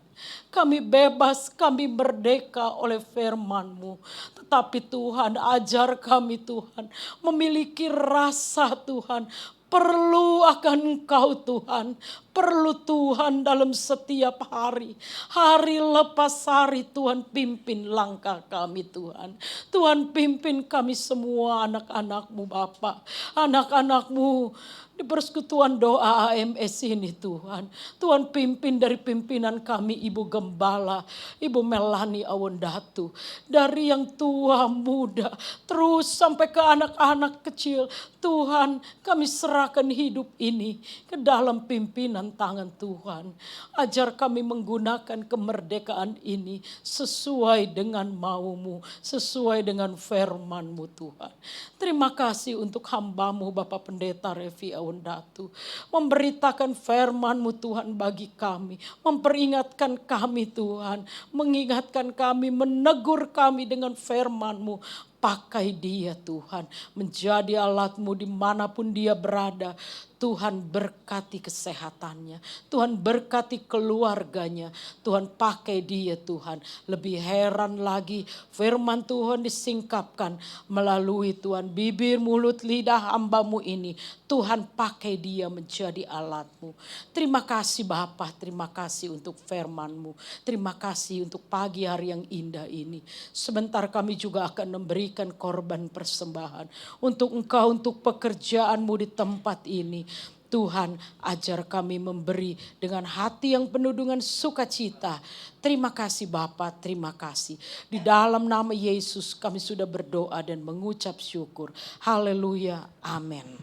B: Kami bebas, kami merdeka oleh firman-Mu. Tetapi Tuhan, ajar kami Tuhan memiliki rasa Tuhan, perlu akan Engkau Tuhan. Perlu Tuhan dalam setiap hari. Hari lepas hari Tuhan pimpin langkah kami Tuhan. Tuhan pimpin kami semua anak-anak-Mu Bapa. Anak-anak-Mu di persekutuan doa AMS ini Tuhan. Tuhan pimpin dari pimpinan kami Ibu Gembala, Ibu Melani Awondatu. Dari yang tua muda terus sampai ke anak-anak kecil. Tuhan kami serahkan hidup ini ke dalam pimpinan tangan Tuhan. Ajar kami menggunakan kemerdekaan ini sesuai dengan mau-Mu, sesuai dengan firman-Mu Tuhan. Terima kasih untuk hamba-Mu Bapak Pendeta Revi Awondatu. Memberitakan firman-Mu Tuhan bagi kami. Memperingatkan kami Tuhan. Mengingatkan kami, menegur kami dengan firman-Mu. Pakai dia Tuhan, menjadi alat-Mu dimanapun dia berada. Tuhan berkati kesehatannya, Tuhan berkati keluarganya, Tuhan pakai dia Tuhan. Lebih heran lagi firman Tuhan disingkapkan melalui Tuhan bibir, mulut, lidah hamba-Mu ini. Tuhan pakai dia menjadi alat-Mu. Terima kasih Bapa, terima kasih untuk firman-Mu. Terima kasih untuk pagi hari yang indah ini. Sebentar kami juga akan memberikan korban persembahan untuk Engkau, untuk pekerjaan-Mu di tempat ini.
E: Tuhan, ajar kami memberi dengan hati yang penuh dengan sukacita. Terima kasih Bapa, terima kasih. Di dalam nama Yesus kami sudah berdoa dan mengucap syukur. Haleluya, amin.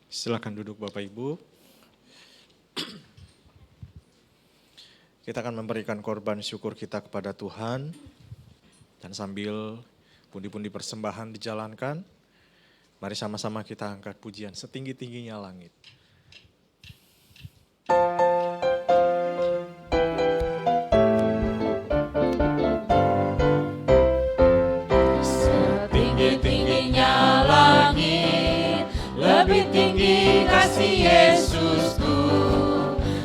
A: Silakan duduk Bapak Ibu. Kita akan memberikan korban syukur kita kepada Tuhan. Dan sambil pundi-pundi persembahan dijalankan, mari sama-sama kita angkat pujian setinggi-tingginya langit.
E: Setinggi-tingginya langit, lebih tinggi kasih Yesusku.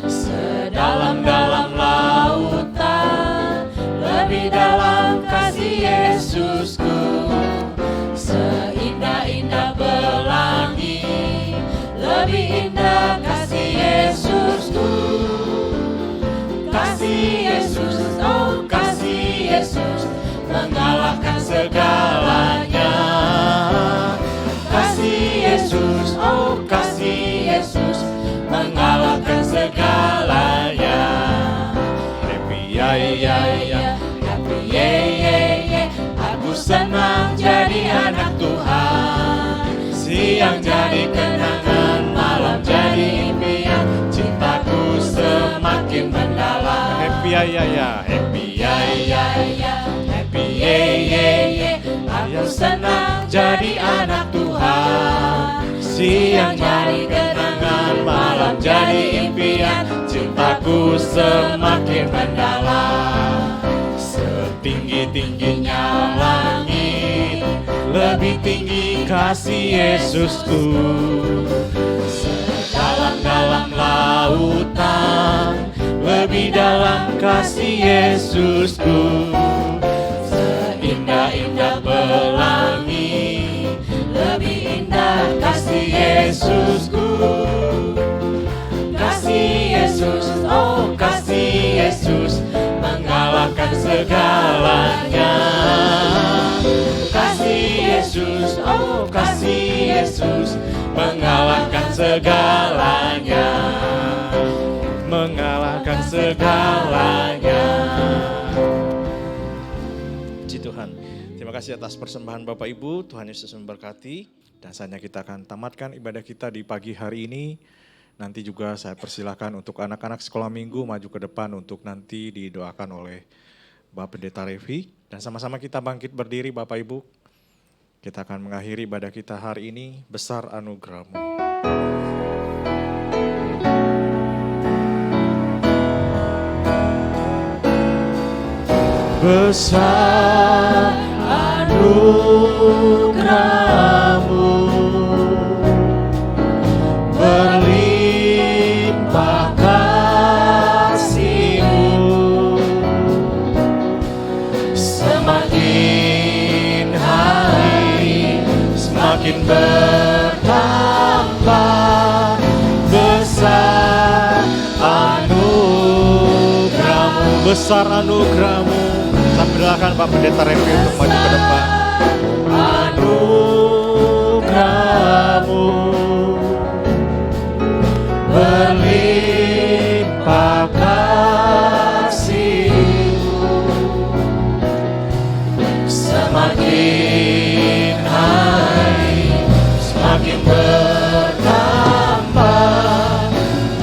E: Sedalam-dalam lautan, lebih dalam kasih Yesusku. Seindah-indah pelangi, lebih indah kasih Yesusku. Kasih Yesus, oh kasih Yesus, mengalahkan segalanya. Kasih Yesus, oh kasih Yesus, mengalahkan segalanya. Happy ya ya ya, happy ye ye ye, aku senang jadi anak Tuhan. Siang jadi kenangan, malam jadi impian, cintaku semakin mendalam.
A: Happy ya ya ya,
E: Happy ya ya ya, happy ye ye ye, aku senang jadi anak Tuhan. Siang jadi kenangan, malam jadi impian, cintaku semakin mendalam. Setinggi-tingginya langit, lebih tinggi kasih Yesusku. Sedalam-dalam lautan, lebih dalam kasih Yesusku. Seindah-indah pelangi, lebih indah kasih Yesusku. Kasih Yesus, oh kasih Yesus, mengalahkan segalanya. Kasih Yesus, oh kasih Yesus, mengalahkan segalanya. Mengalahkan segalanya.
A: Puji Tuhan. Terima kasih atas persembahan Bapak Ibu. Tuhan Yesus memberkati. Dan saatnya kita akan tamatkan ibadah kita di pagi hari ini. Nanti juga saya persilakan untuk anak-anak sekolah minggu maju ke depan untuk nanti didoakan oleh Bapak Pendeta Revi. Dan sama-sama kita bangkit berdiri Bapak Ibu. Kita akan mengakhiri ibadah kita hari ini, besar anugerah-Mu. Besar anugerah-Mu, berlimpah kasih-Mu, semakin hari semakin bertambah. Besar anugerah-Mu, besar anugerah-Mu. Saya persilakan Pak Pendeta Revi untuk maju ke depan. Anugerah-Mu, berlimpah kasih-Mu, semakin hari semakin bertambah.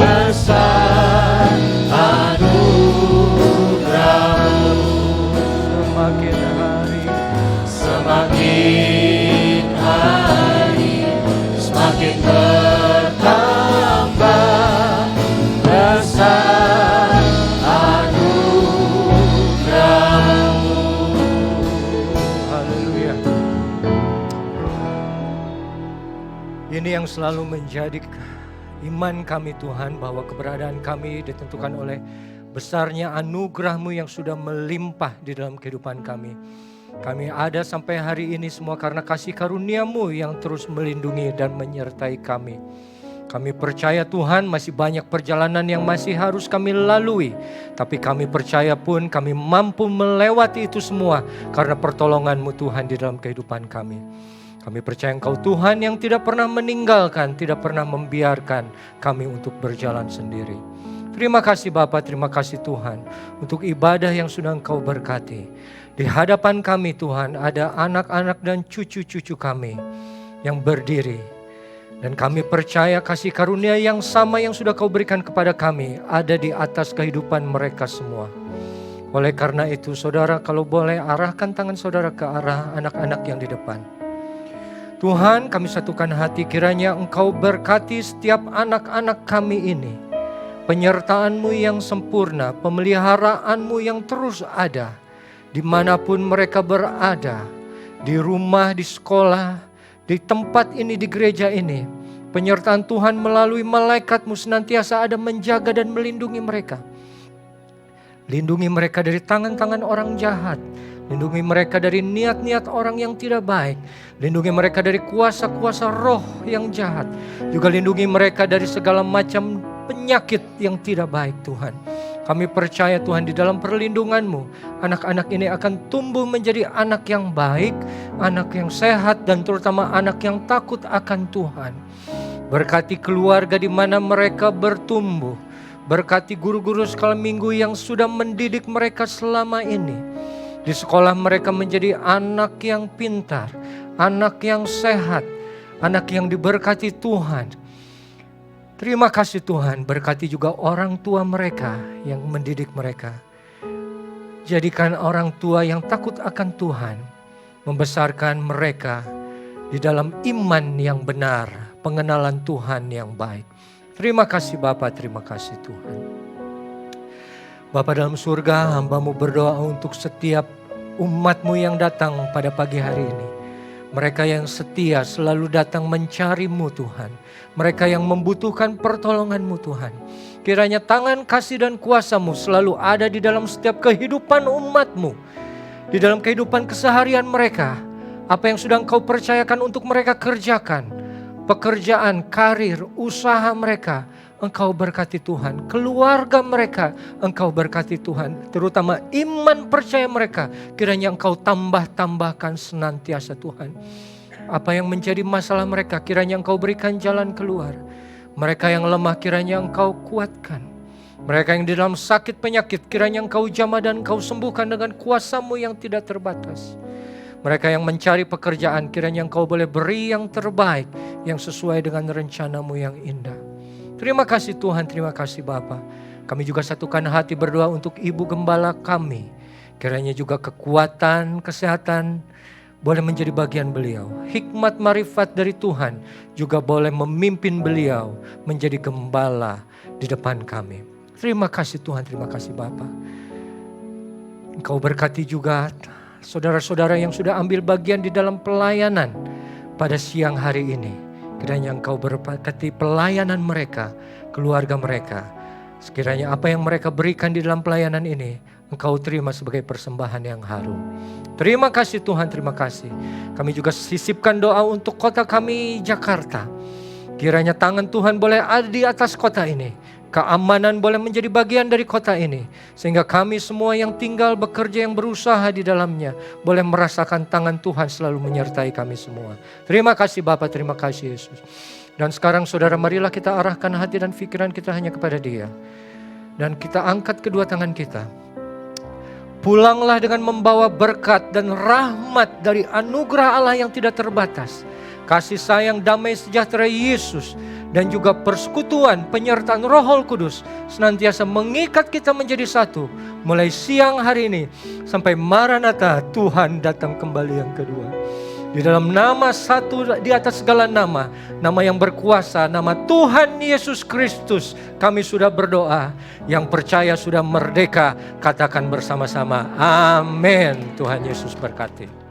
A: Besar anugerah-Mu, semakin hari semakin bertambah. Besar anugerah-Mu.
D: Haleluya. Ini yang selalu menjadi iman kami Tuhan, bahwa keberadaan kami ditentukan oleh besarnya anugerah-Mu yang sudah melimpah di dalam kehidupan kami. Kami ada sampai hari ini semua karena kasih karunia-Mu yang terus melindungi dan menyertai kami. Kami percaya Tuhan masih banyak perjalanan yang masih harus kami lalui. Tapi kami percaya pun kami mampu melewati itu semua karena pertolongan-Mu Tuhan di dalam kehidupan kami. Kami percaya Engkau Tuhan yang tidak pernah meninggalkan, tidak pernah membiarkan kami untuk berjalan sendiri. Terima kasih Bapa, terima kasih Tuhan untuk ibadah yang sudah Engkau berkati. Di hadapan kami Tuhan ada anak-anak dan cucu-cucu kami yang berdiri. Dan kami percaya kasih karunia yang sama yang sudah Kau berikan kepada kami ada di atas kehidupan mereka semua. Oleh karena itu saudara, kalau boleh arahkan tangan saudara ke arah anak-anak yang di depan. Tuhan, kami satukan hati, kiranya Engkau berkati setiap anak-anak kami ini. Penyertaan-Mu yang sempurna, pemeliharaan-Mu yang terus ada, dimanapun mereka berada, di rumah, di sekolah, di tempat ini, di gereja ini. Penyertaan Tuhan melalui malaikat-Mu senantiasa ada menjaga dan melindungi mereka. Lindungi mereka dari tangan-tangan orang jahat. Lindungi mereka dari niat-niat orang yang tidak baik. Lindungi mereka dari kuasa-kuasa roh yang jahat. Juga lindungi mereka dari segala macam penyakit yang tidak baik Tuhan. Kami percaya Tuhan di dalam perlindungan-Mu, anak-anak ini akan tumbuh menjadi anak yang baik, anak yang sehat, dan terutama anak yang takut akan Tuhan. Berkati keluarga di mana mereka bertumbuh. Berkati guru-guru sekolah minggu yang sudah mendidik mereka selama ini. Di sekolah mereka menjadi anak yang pintar, anak yang sehat, anak yang diberkati Tuhan. Terima kasih Tuhan, berkati juga orang tua mereka yang mendidik mereka. Jadikan orang tua yang takut akan Tuhan, membesarkan mereka di dalam iman yang benar, pengenalan Tuhan yang baik. Terima kasih Bapa, terima kasih Tuhan. Bapa dalam surga, hamba-Mu berdoa untuk setiap umat-Mu yang datang pada pagi hari ini. Mereka yang setia selalu datang mencari-Mu Tuhan. Mereka yang membutuhkan pertolongan-Mu Tuhan. Kiranya tangan kasih dan kuasa-Mu selalu ada di dalam setiap kehidupan umat-Mu. Di dalam kehidupan keseharian mereka. Apa yang sudah Engkau percayakan untuk mereka kerjakan. Pekerjaan, karir, usaha mereka, Engkau berkati Tuhan. Keluarga mereka, Engkau berkati Tuhan. Terutama iman percaya mereka, kiranya Engkau tambah-tambahkan senantiasa Tuhan. Apa yang menjadi masalah mereka, kiranya Engkau berikan jalan keluar. Mereka yang lemah, kiranya Engkau kuatkan. Mereka yang di dalam sakit penyakit, kiranya Engkau jamah dan Engkau sembuhkan dengan kuasa-Mu yang tidak terbatas. Mereka yang mencari pekerjaan, kiranya Engkau boleh beri yang terbaik, yang sesuai dengan rencana-Mu yang indah. Terima kasih Tuhan, terima kasih Bapa. Kami juga satukan hati berdoa untuk Ibu Gembala kami. Kiranya juga kekuatan, kesehatan boleh menjadi bagian beliau. Hikmat marifat dari Tuhan juga boleh memimpin beliau menjadi gembala di depan kami. Terima kasih Tuhan, terima kasih Bapa. Engkau berkati juga saudara-saudara yang sudah ambil bagian di dalam pelayanan pada siang hari ini. Kiranya Engkau berkati pelayanan mereka, keluarga mereka. Sekiranya apa yang mereka berikan di dalam pelayanan ini, Engkau terima sebagai persembahan yang harum. Terima kasih Tuhan, terima kasih. Kami juga sisipkan doa untuk kota kami Jakarta. Kiranya tangan Tuhan boleh ada di atas kota ini. Keamanan boleh menjadi bagian dari kota ini. Sehingga kami semua yang tinggal, bekerja, yang berusaha di dalamnya boleh merasakan tangan Tuhan selalu menyertai kami semua. Terima kasih Bapa, terima kasih Yesus. Dan sekarang saudara, marilah kita arahkan hati dan pikiran kita hanya kepada Dia. Dan kita angkat kedua tangan kita. Pulanglah dengan membawa berkat dan rahmat dari anugerah Allah yang tidak terbatas. Kasih sayang, damai sejahtera Yesus. Dan juga persekutuan, penyertaan Roh Kudus senantiasa mengikat kita menjadi satu. Mulai siang hari ini sampai Maranatha, Tuhan datang kembali yang kedua. Di dalam nama satu di atas segala nama, nama yang berkuasa, nama Tuhan Yesus Kristus, kami sudah berdoa. Yang percaya sudah merdeka, katakan bersama-sama, amin. Tuhan Yesus berkati.